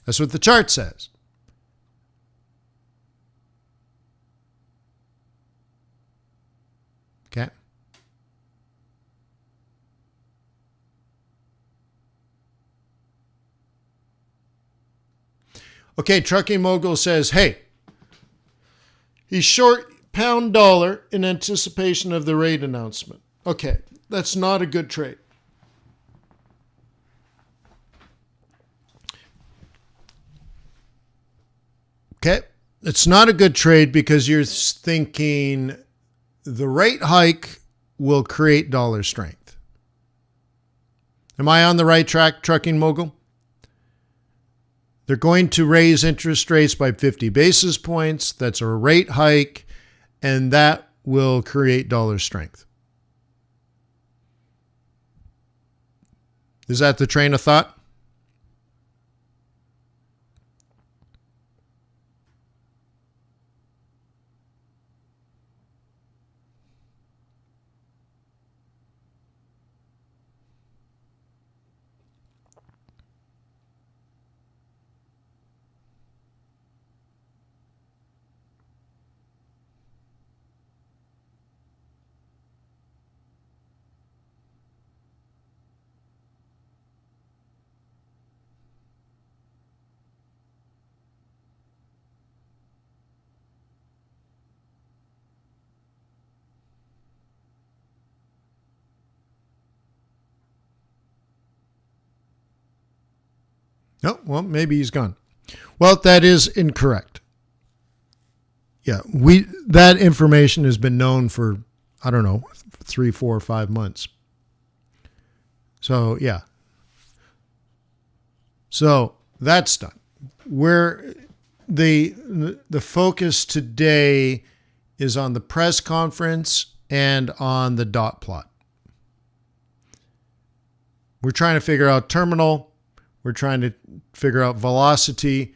That's what the chart says. Okay. Okay, Trucking Mogul says, hey, he's short pound dollar in anticipation of the rate announcement. Okay, that's not a good trade. Okay, it's not a good trade because you're thinking the rate hike will create dollar strength. Am I on the right track, Trucking Mogul? They're going to raise interest rates by 50 basis points. That's a rate hike, and that will create dollar strength. Is that the train of thought? No, well, maybe he's gone. Well, that is incorrect. Yeah, that information has been known for, I don't know, 3, 4, 5 months. So, yeah. So, that's done. Where the focus today is on the press conference and on the dot plot. We're trying to figure out terminal. We're trying to figure out velocity.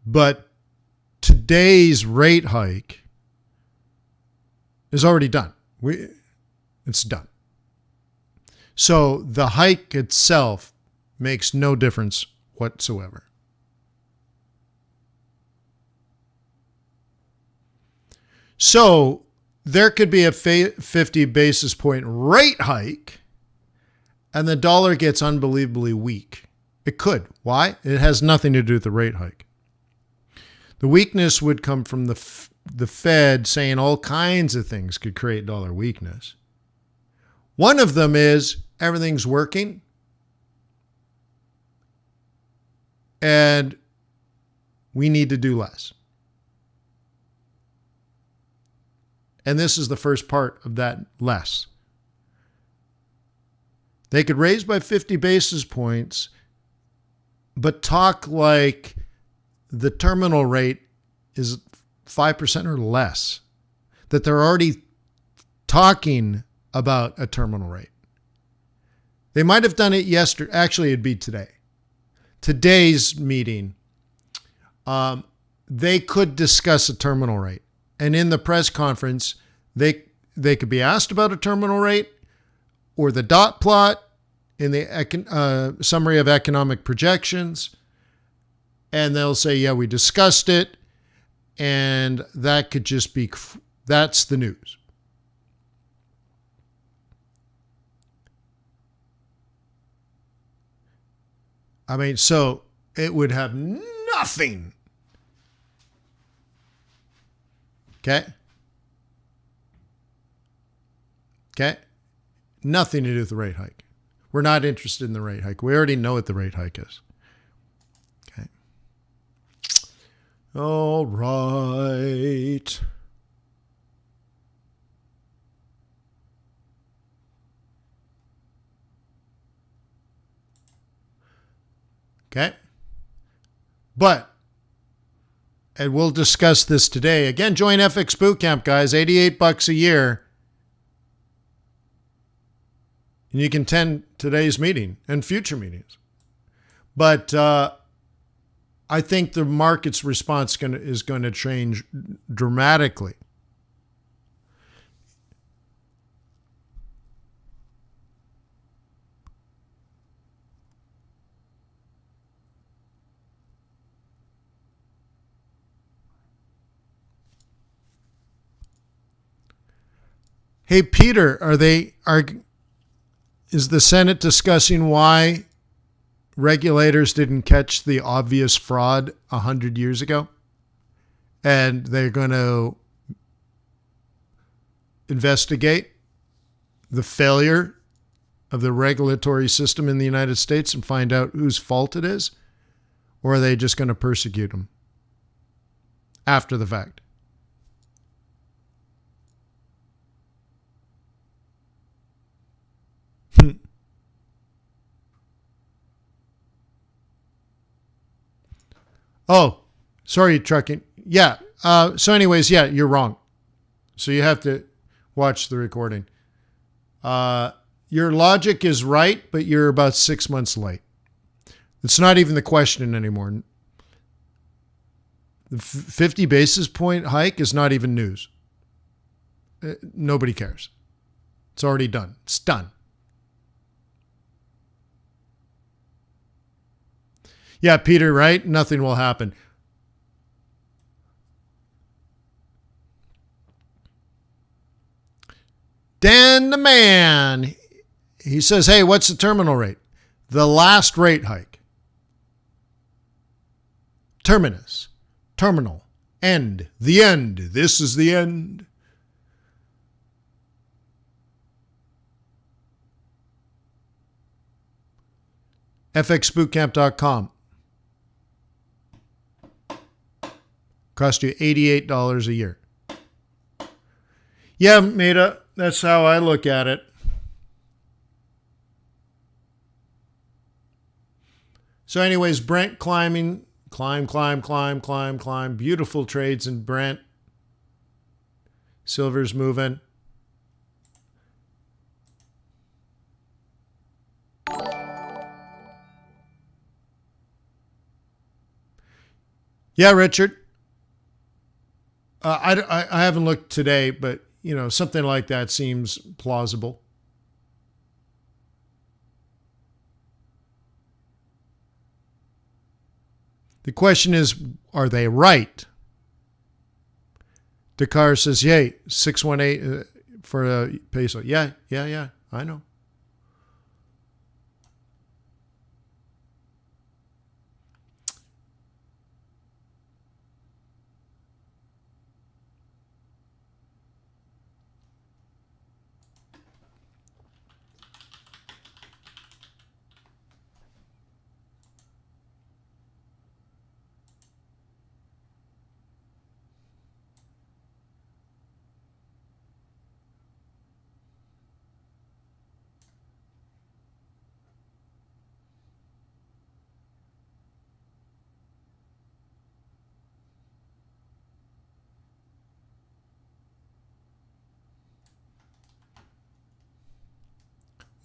But today's rate hike is already done. It's done. So the hike itself makes no difference whatsoever. So there could be a 50 basis point rate hike and the dollar gets unbelievably weak. It could. Why? It has nothing to do with the rate hike. The weakness would come from the Fed saying all kinds of things could create dollar weakness. One of them is everything's working. And we need to do less. And this is the first part of that less. They could raise by 50 basis points, but talk like the terminal rate is 5% or less, that they're already talking about a terminal rate. They might have done it yesterday. Actually, it'd be today. Today's meeting, they could discuss a terminal rate. And in the press conference, they could be asked about a terminal rate or the dot plot in the summary of economic projections. And they'll say, yeah, we discussed it. And that could just be, that's the news. I mean, so it would have nothing. Okay? Okay? Nothing to do with the rate hike. We're not interested in the rate hike. We already know what the rate hike is. Okay. All right. Okay. But, and we'll discuss this today. Again, join FX Bootcamp, guys. $88 a year. And you can attend today's meeting and future meetings. But I think the market's response is going to change dramatically. Hey, Peter, is the Senate discussing why regulators didn't catch the obvious fraud 100 years ago? And they're going to investigate the failure of the regulatory system in the United States and find out whose fault it is? Or are they just going to persecute them after the fact? Oh, sorry, trucking. Yeah. So anyways, yeah, you're wrong. So you have to watch the recording. Your logic is right, but you're about 6 months late. It's not even the question anymore. The 50 basis point hike is not even news. Nobody cares. It's already done. It's done. Yeah, Peter, right? Nothing will happen. Dan the man, he says, hey, what's the terminal rate? The last rate hike. Terminus, terminal, end, the end. This is the end. FXBootcamp.com. Cost you $88 a year. Yeah, Meta, that's how I look at it. So anyways, Brent climbing, climb. Beautiful trades in Brent. Silver's moving. Yeah, Richard. I haven't looked today, but something like that seems plausible. The question is, are they right? Dakar says, yay, 618 for a peso. Yeah, I know.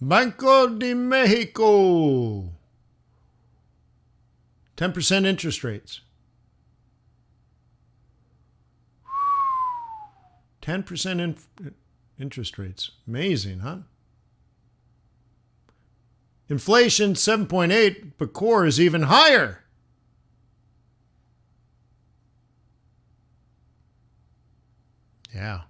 Banco de Mexico. 10% interest rates. 10% interest rates. Amazing, huh? Inflation 7.8, but core is even higher. Yeah.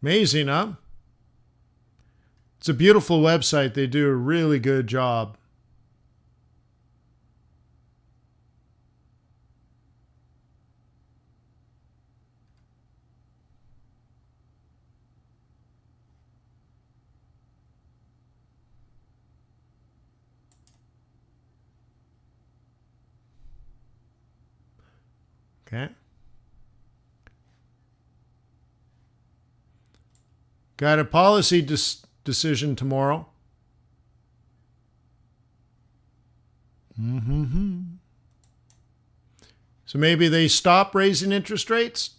Amazing, huh? It's a beautiful website. They do a really good job. Okay. Got a policy decision tomorrow. So maybe they stop raising interest rates?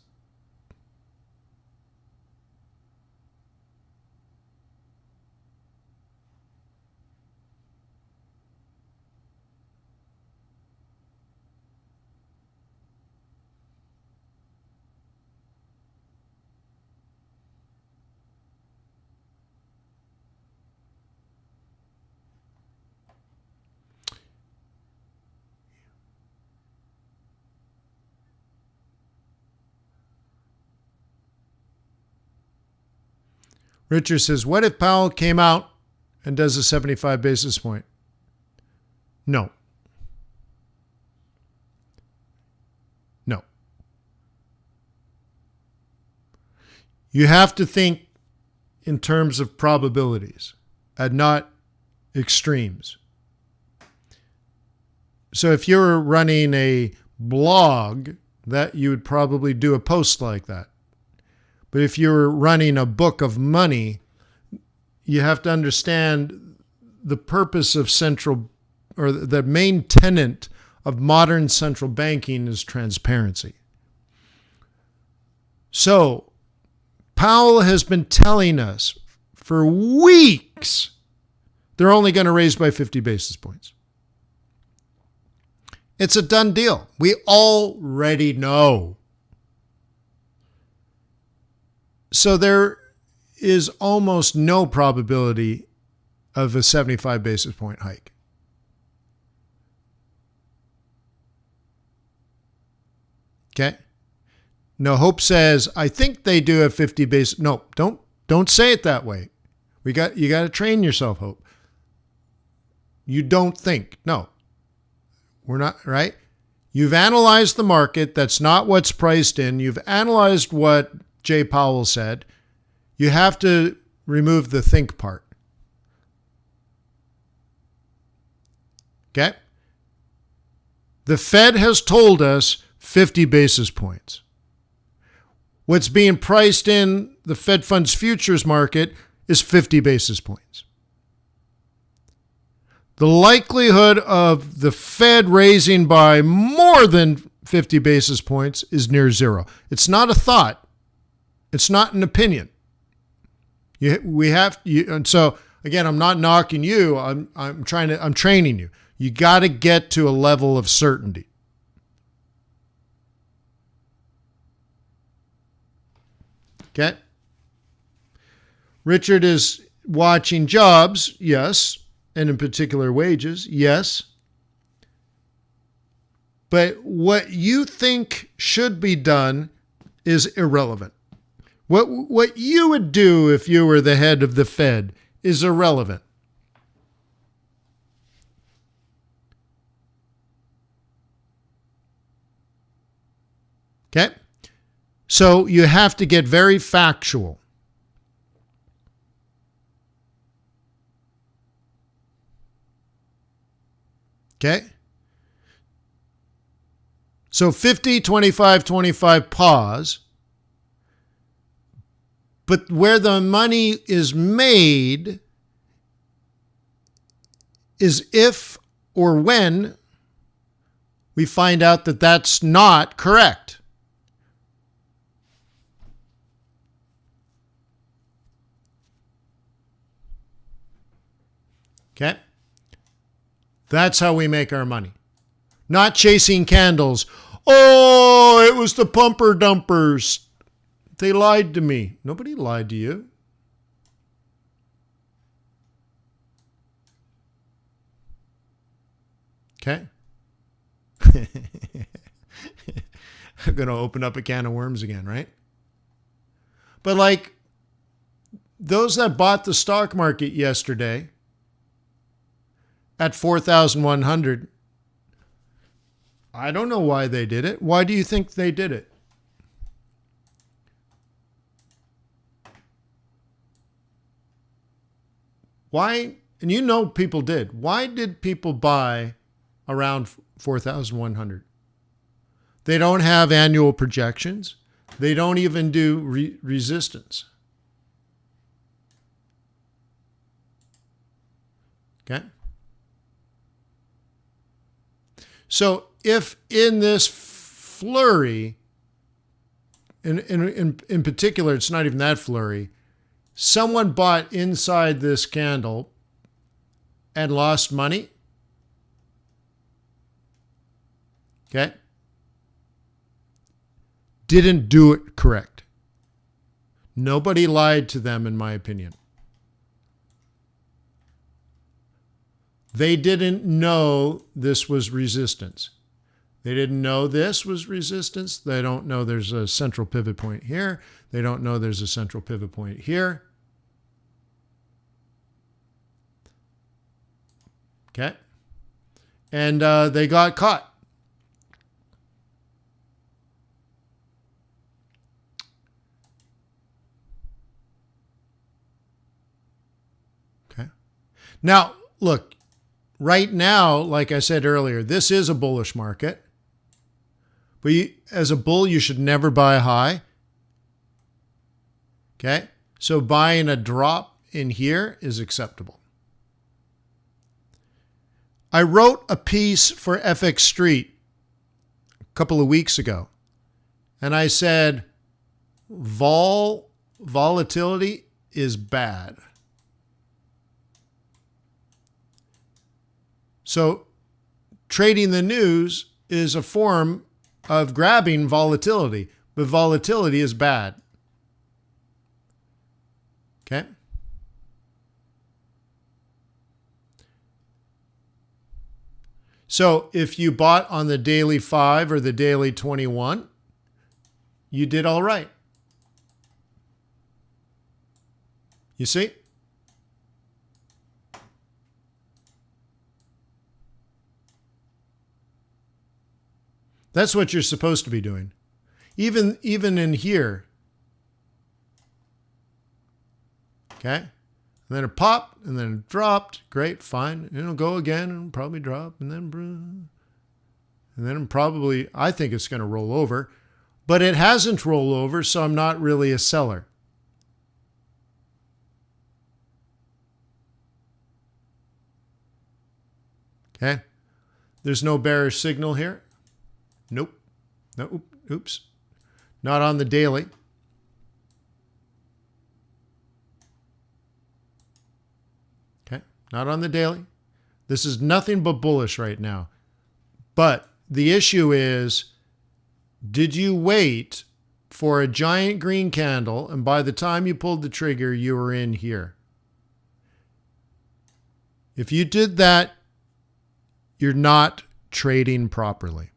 Richard says, what if Powell came out and does a 75 basis point? No. No. You have to think in terms of probabilities and not extremes. So if you're running a blog, that you would probably do a post like that. But if you're running a book of money, you have to understand the purpose of the main tenet of modern central banking is transparency. So Powell has been telling us for weeks they're only going to raise by 50 basis points. It's a done deal. We already know. So there is almost no probability of a 75 basis point hike. Okay? No, Hope says, I think they do a 50 basis. No, don't say it that way. You got to train yourself, Hope. You don't think. No. We're not, right? You've analyzed the market. That's not what's priced in. You've analyzed what Jay Powell said. You have to remove the think part. Okay? The Fed has told us 50 basis points. What's being priced in the Fed funds futures market is 50 basis points. The likelihood of the Fed raising by more than 50 basis points is near zero. It's not a thought. It's not an opinion. And so again, I'm not knocking you. I'm training you. You got to get to a level of certainty. Okay. Richard is watching jobs, yes, and in particular wages, yes. But what you think should be done is irrelevant. What you would do if you were the head of the Fed is irrelevant. Okay? So you have to get very factual. Okay? So 50, 25, 25 pause. But where the money is made is if or when we find out that that's not correct. Okay? That's how we make our money. Not chasing candles. Oh, it was the pumper dumpers. They lied to me. Nobody lied to you. Okay? I'm going to open up a can of worms again, right? But like those that bought the stock market yesterday at 4,100, I don't know why they did it. Why do you think they did it? Why? And you know people did. Why did people buy around 4,100? They don't have annual projections. They don't even do resistance. Okay? So if in this flurry, in particular, it's not even that flurry, someone bought inside this candle and lost money, okay, didn't do it correct. Nobody lied to them, in my opinion. They didn't know this was resistance. They didn't know this was resistance. They don't know there's a central pivot point here. They don't know there's a central pivot point here. Okay? And they got caught. Okay? Now, look, right now, like I said earlier, this is a bullish market. But as a bull, you should never buy high. Okay? So buying a drop in here is acceptable. I wrote a piece for FX Street a couple of weeks ago. And I said, volatility is bad. So trading the news is a form of grabbing volatility, but volatility is bad. Okay? So if you bought on the daily 5 or the daily 21, you did all right. You see? That's what you're supposed to be doing. Even in here. Okay? And then it popped, and then it dropped. Great, fine. It'll go again, and probably drop, and then probably, I think it's going to roll over. But it hasn't rolled over, so I'm not really a seller. Okay? There's no bearish signal here. Nope. No, oops. Not on the daily. Okay. Not on the daily. This is nothing but bullish right now. But the issue is, did you wait for a giant green candle and by the time you pulled the trigger, you were in here? If you did that, you're not trading properly.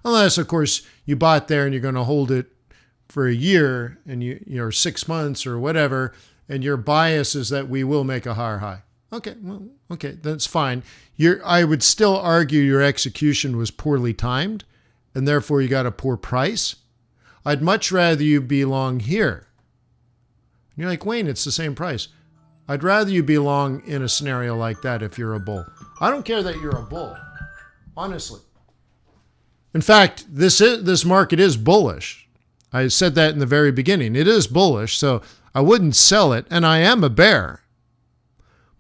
Unless, of course, you bought there and you're going to hold it for a year and you're 6 months or whatever, and your bias is that we will make a higher high. Okay, well, okay, that's fine. I would still argue your execution was poorly timed, and therefore you got a poor price. I'd much rather you be long here. And you're like, Wayne, it's the same price. I'd rather you be long in a scenario like that if you're a bull. I don't care that you're a bull, honestly. In fact, this market is bullish. I said that in the very beginning. It is bullish, so I wouldn't sell it, and I am a bear.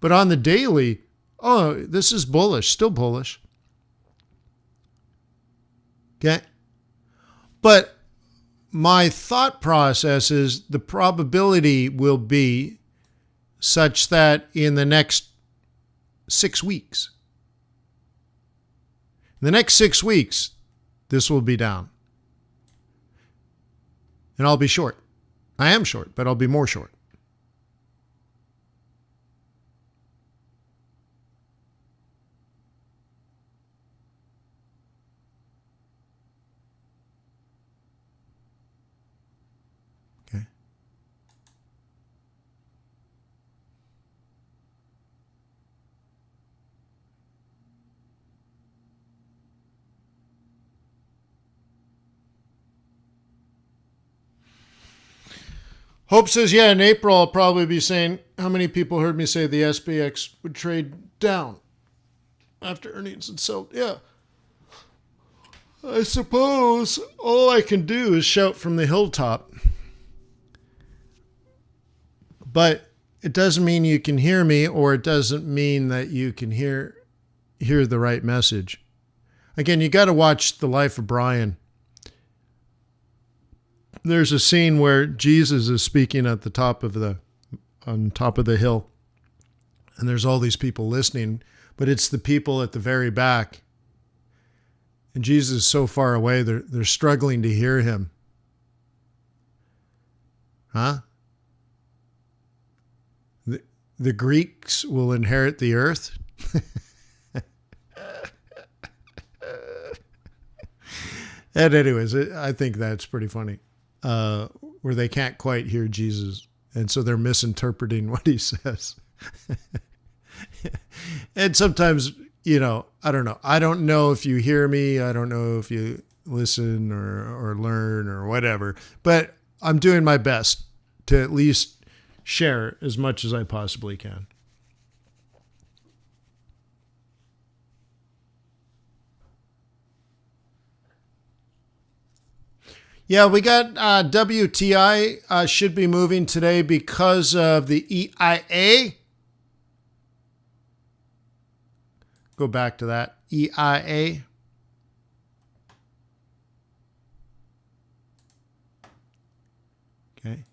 But on the daily, oh, this is bullish, still bullish. Okay? But my thought process is the probability will be such that in the next 6 weeks, this will be down. And I'll be short. I am short, but I'll be more short. Okay. Hope says, yeah, in April, I'll probably be saying, how many people heard me say the SPX would trade down after earnings and sell? Yeah. I suppose all I can do is shout from the hilltop. But it doesn't mean you can hear me, or it doesn't mean that you can hear the right message. Again, you got to watch The Life of Brian. There's a scene where Jesus is speaking at the on top of the hill, and there's all these people listening, but it's the people at the very back, and Jesus is so far away they're struggling to hear him. Huh? The Greeks will inherit the earth. And anyways, I think that's pretty funny. Where they can't quite hear Jesus, and so they're misinterpreting what he says. And sometimes, I don't know. I don't know if you hear me. I don't know if you listen or learn or whatever. But I'm doing my best to at least share as much as I possibly can. Yeah, we got WTI should be moving today because of the EIA. Go back to that. EIA. Okay.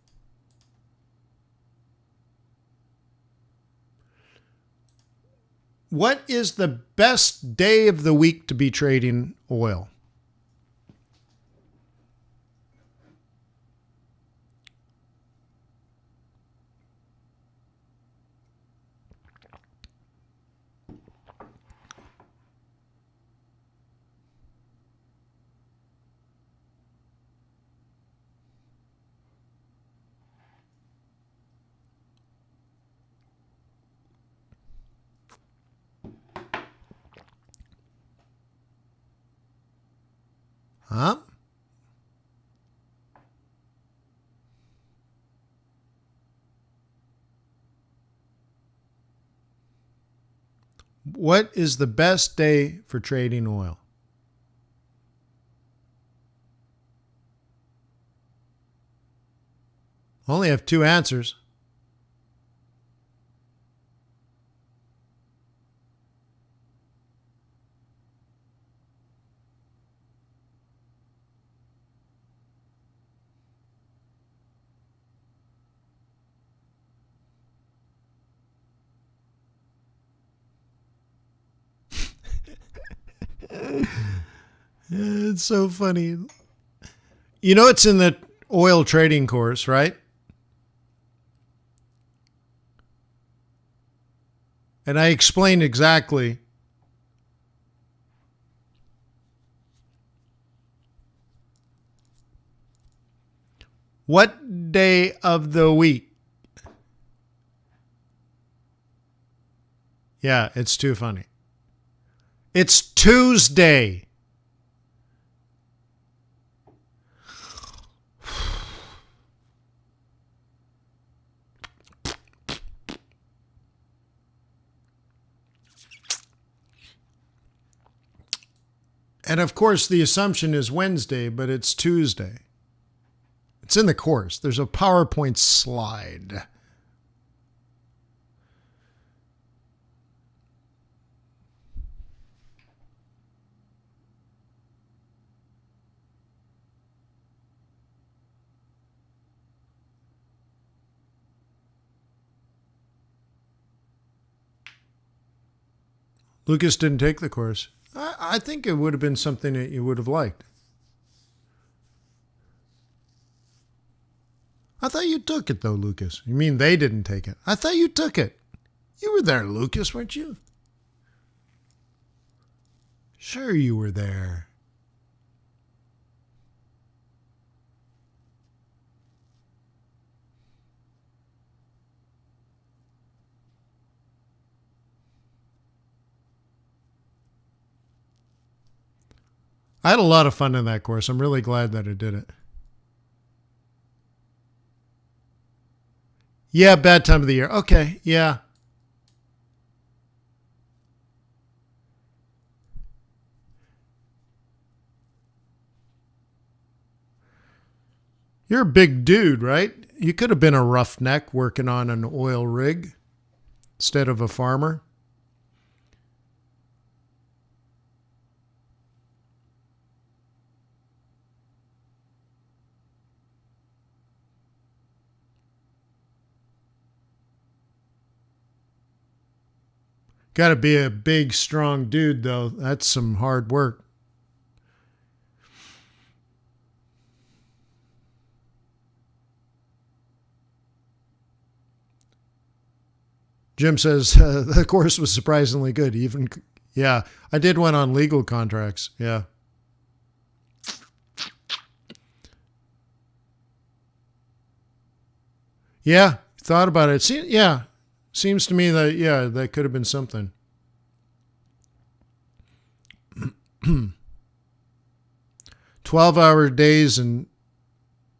What is the best day of the week to be trading oil? Huh? What is the best day for trading oil? Only have two answers. It's so funny. It's in the oil trading course, right? And I explained exactly what day of the week. Yeah, it's too funny. It's Tuesday. And of course, the assumption is Wednesday, but it's Tuesday. It's in the course. There's a PowerPoint slide. Lucas didn't take the course. I think it would have been something that you would have liked. I thought you took it, though, Lucas. You mean they didn't take it? I thought you took it. You were there, Lucas, weren't you? Sure you were there. I had a lot of fun in that course. I'm really glad that I did it. Yeah, bad time of the year. Okay, yeah. You're a big dude, right? You could have been a roughneck working on an oil rig instead of a farmer. Got to be a big, strong dude, though. That's some hard work. Jim says the course was surprisingly good. Yeah, I did one on legal contracts. Yeah. Yeah, thought about it. Seems to me that, yeah, that could have been something. "12-hour days and,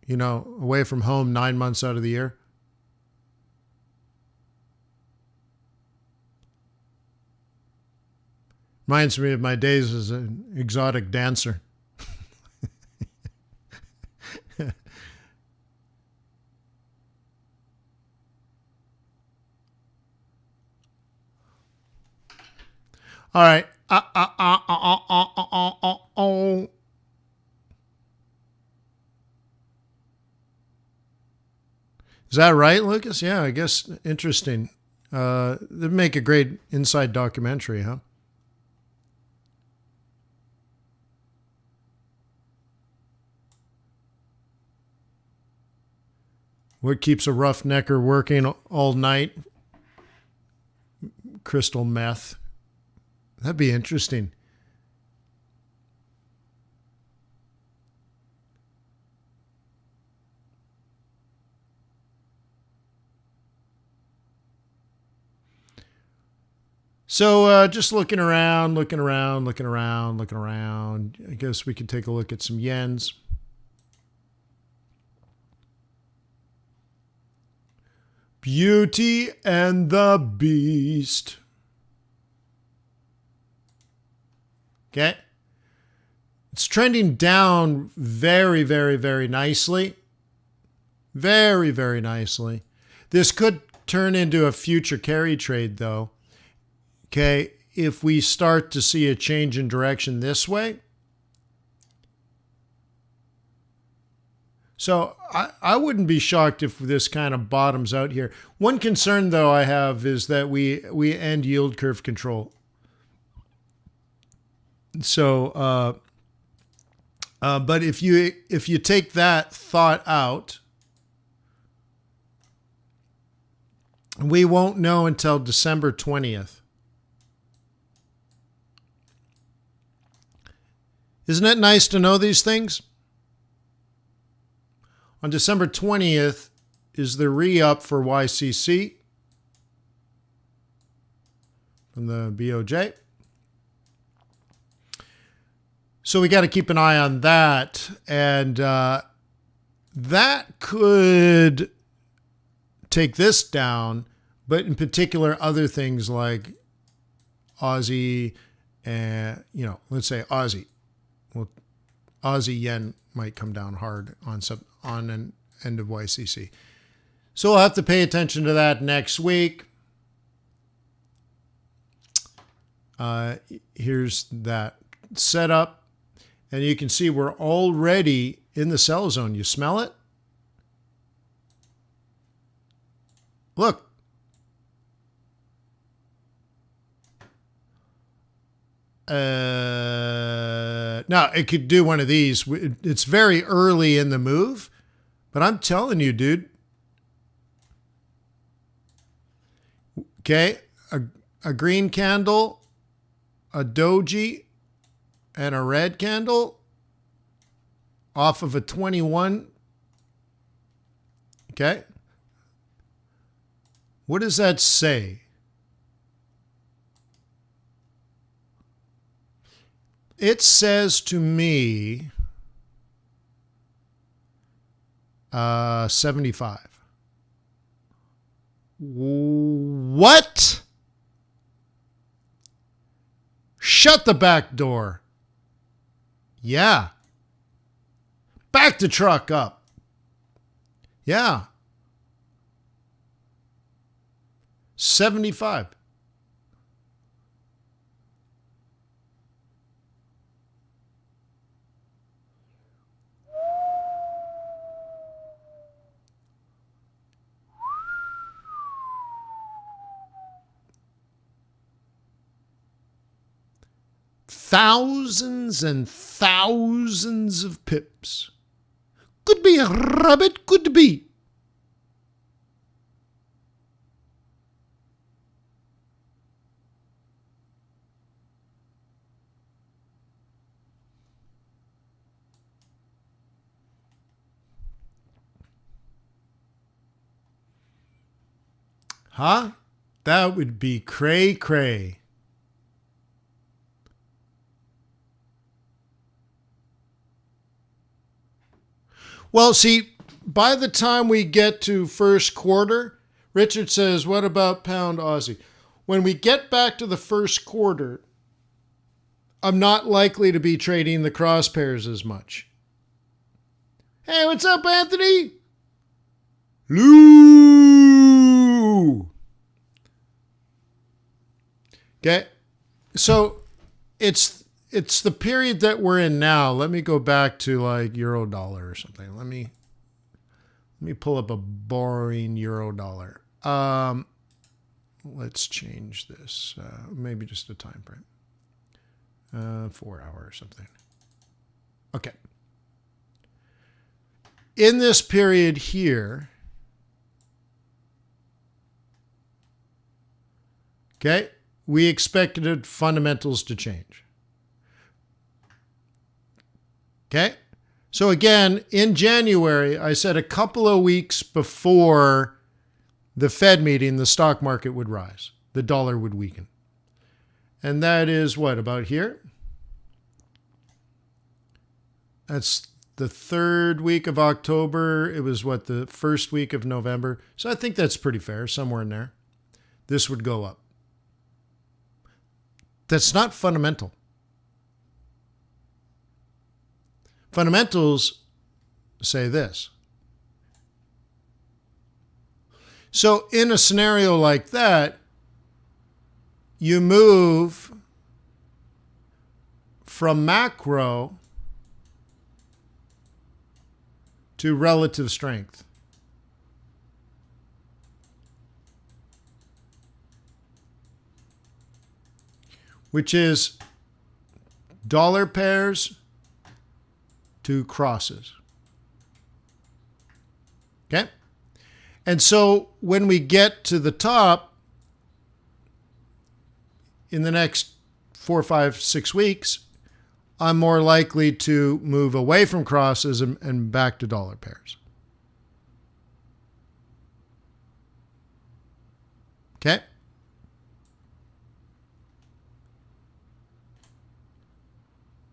away from home 9 months out of the year." Reminds me of my days as an exotic dancer. All right. Is that right, Lucas? Yeah, I guess interesting. They'd make a great inside documentary, huh? What keeps a roughnecker working all night? Crystal meth. That'd be interesting. So just looking around. I guess we could take a look at some yens. Beauty and the Beast. Okay. It's trending down very, very, very nicely. Very, very nicely. This could turn into a future carry trade, though. Okay. If we start to see a change in direction this way. So I wouldn't be shocked if this kind of bottoms out here. One concern, though, I have is that we end yield curve control. So, but if you take that thought out, we won't know until December 20th. Isn't it nice to know these things? On December 20th is the re-up for YCC from the BOJ. So we got to keep an eye on that. And that could take this down, but in particular, other things like Aussie and, let's say Aussie. Well, Aussie yen might come down hard on an end of YCC. So we'll have to pay attention to that next week. Here's that setup. And you can see we're already in the sell zone. You smell it? Look. Now, it could do one of these. It's very early in the move. But I'm telling you, dude. Okay. A green candle, a doji, and a red candle off of a 21. Okay. What does that say? It says to me 75. What? Shut the back door. Yeah. Back the truck up. Yeah. 75. Thousands and thousands of pips. Could be a rabbit, could be. Huh? That would be cray-cray. Well, see, by the time we get to first quarter, Richard says, what about pound Aussie? When we get back to the first quarter, I'm not likely to be trading the cross pairs as much. Hey, what's up, Anthony? Lou! Okay, so it's the period that we're in now. Let me go back to like euro dollar or something. Let me pull up a boring euro dollar. Let's change this. Maybe just a time frame. 4 hour or something. Okay. In this period here, okay, we expected fundamentals to change. Okay, so again, in January, I said a couple of weeks before the Fed meeting, the stock market would rise. The dollar would weaken. And that is what, about here? That's the third week of October. It was what, the first week of November. So I think that's pretty fair, somewhere in there. This would go up. That's not fundamental. Fundamentals say this. So in a scenario like that, you move from macro to relative strength. Which is dollar pairs to crosses. Okay? And so when we get to the top in the next 4, 5, 6 weeks, I'm more likely to move away from crosses and back to dollar pairs. Okay?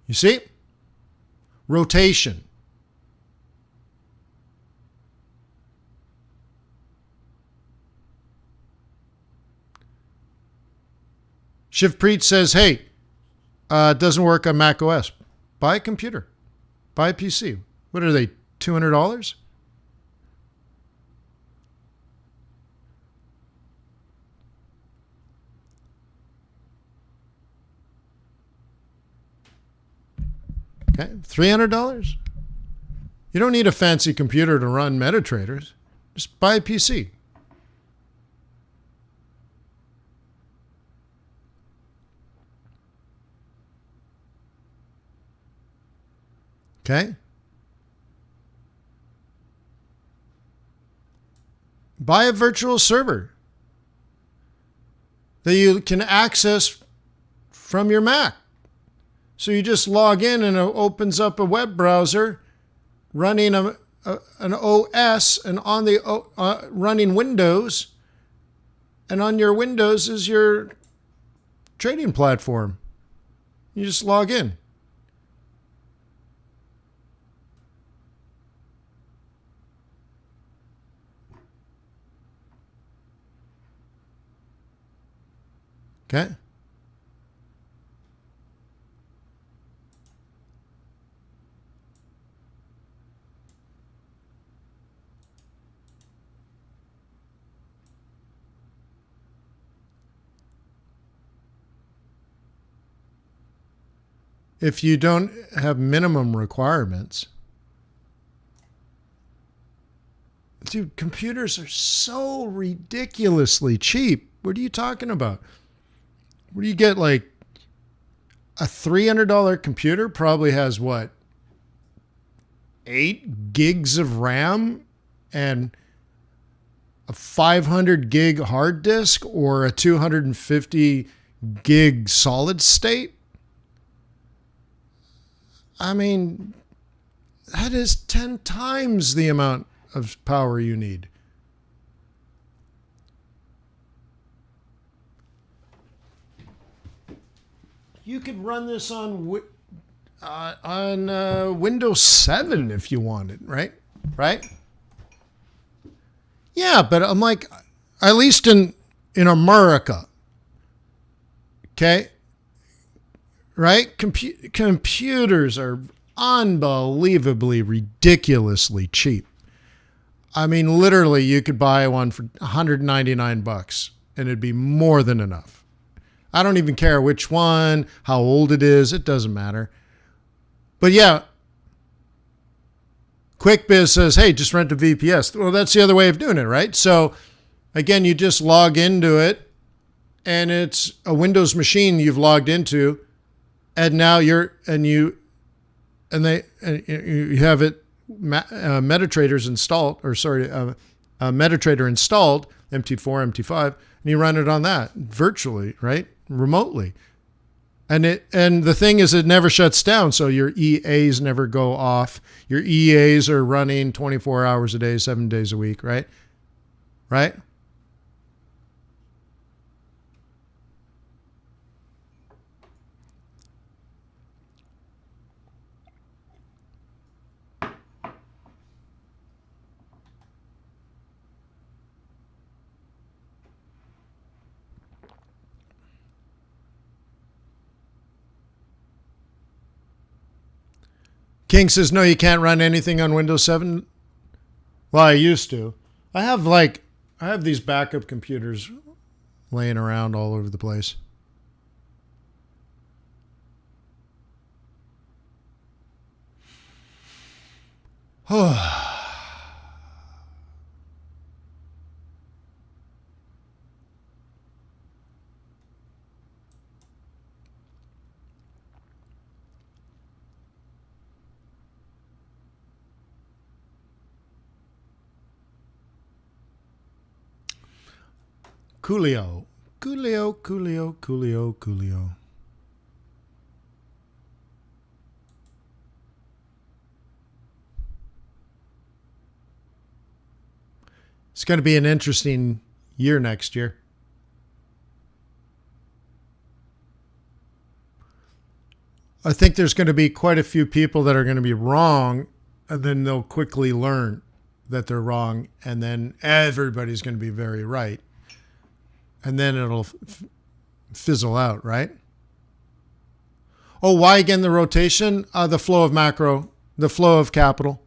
You see? Rotation. Shivpreet says, hey, it doesn't work on Mac OS. Buy a computer. Buy a PC. What are they, $200? Okay, $300? You don't need a fancy computer to run MetaTraders. Just buy a PC. Okay? Buy a virtual server that you can access from your Mac. So you just log in and it opens up a web browser running an OS and on the running Windows. And on your Windows is your trading platform. You just log in. Okay? If you don't have minimum requirements, dude, computers are so ridiculously cheap. What are you talking about? What do you get? Like a $300 computer probably has what? 8 gigs of RAM and a 500 gig hard disk or a 250 gig solid state? I mean, that is 10 times the amount of power you need. You could run this on Windows 7 if you wanted, right? Right? Yeah, but I'm like, at least in America, okay? Right? Computers are unbelievably, ridiculously cheap. I mean, literally, you could buy one for $199 and it'd be more than enough. I don't even care which one, how old it is. It doesn't matter. But yeah, QuickBiz says, hey, just rent a VPS. Well, that's the other way of doing it, right? So again, you just log into it and it's a Windows machine you've logged into. And now you have it MetaTraders installed, MetaTrader installed, MT4, MT5, and you run it on that virtually, right? Remotely. And the thing is, it never shuts down. So your EAs never go off. Your EAs are running 24 hours a day, 7 days a week, right? Right? King says, no, you can't run anything on Windows 7. Well, I used to. I have these backup computers laying around all over the place. Coolio. It's going to be an interesting year next year. I think there's going to be quite a few people that are going to be wrong, and then they'll quickly learn that they're wrong, and then everybody's going to be very right. And then it'll fizzle out, right? Oh, why again the rotation? The flow of the flow of capital.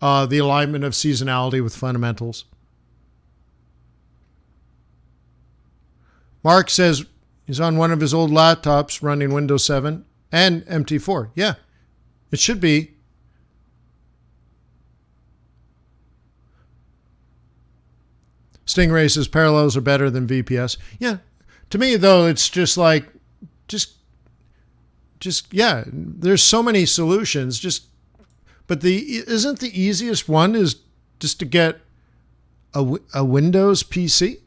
The alignment of seasonality with fundamentals. Mark says he's on one of his old laptops running Windows 7 and MT4. Yeah, it should be. Stingray says parallels are better than VPS. Yeah. To me, though, it's just like, yeah, there's so many solutions. But isn't the easiest one is just to get a Windows PC?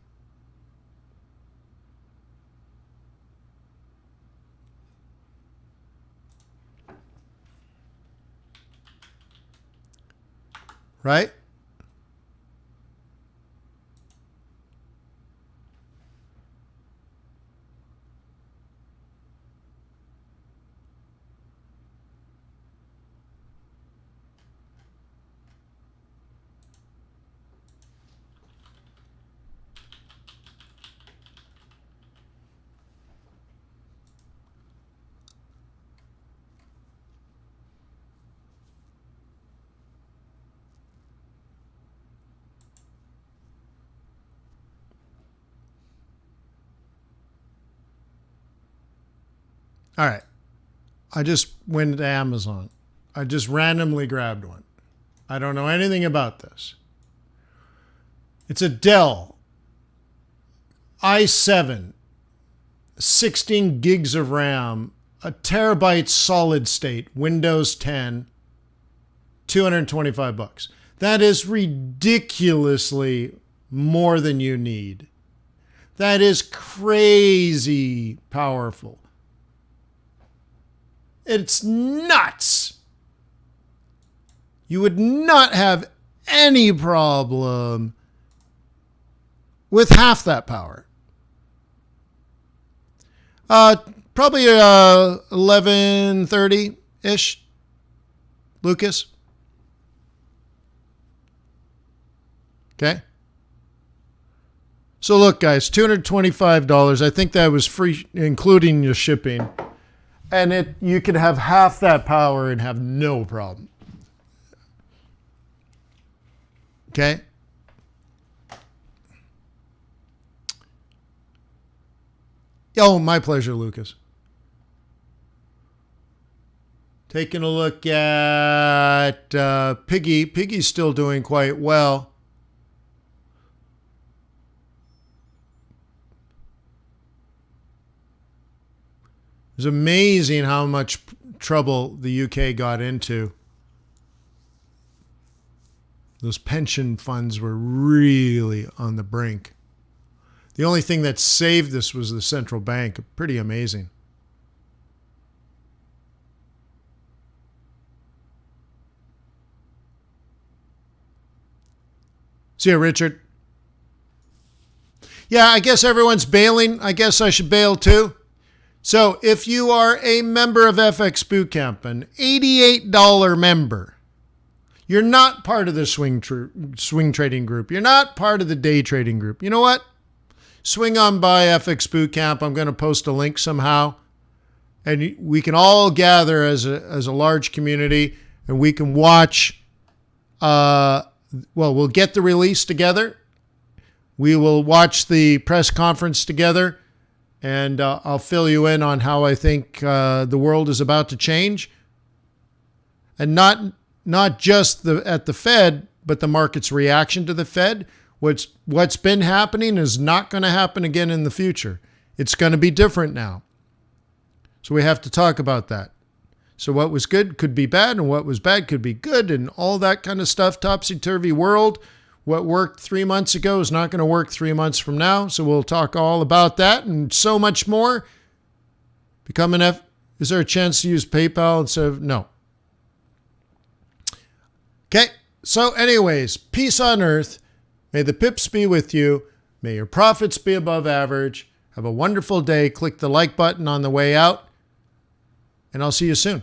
Right? All right. I just went to Amazon. I just randomly grabbed one. I don't know anything about this. It's a Dell i7, 16 gigs of RAM, a terabyte solid state, Windows 10, $225. That is ridiculously more than you need. That is crazy powerful. It's nuts. You would not have any problem with half that power. Probably 11:30-ish, Lucas. Okay. So look, guys, $225. I think that was free, including your shipping. And you could have half that power and have no problem. Okay? Oh, my pleasure, Lucas. Taking a look at Piggy. Piggy's still doing quite well. It's amazing how much trouble the UK got into. Those pension funds were really on the brink. The only thing that saved this was the central bank. Pretty amazing. See you, Richard. Yeah, I guess everyone's bailing. I guess I should bail too. So if you are a member of FX Bootcamp, an $88 member, you're not part of the swing trading group. You're not part of the day trading group. You know what? Swing on by FX Bootcamp. I'm going to post a link somehow. And we can all gather as a large community and we can watch. We'll get the release together. We will watch the press conference together. And I'll fill you in on how I think the world is about to change. And not just at the Fed, but the market's reaction to the Fed. What's been happening is not going to happen again in the future. It's going to be different now. So we have to talk about that. So what was good could be bad, and what was bad could be good, and all that kind of stuff. Topsy-turvy world. What worked 3 months ago is not going to work 3 months from now. So we'll talk all about that and so much more. Is there a chance to use PayPal instead of no? Okay. So anyways, peace on earth. May the pips be with you. May your profits be above average. Have a wonderful day. Click the like button on the way out. And I'll see you soon.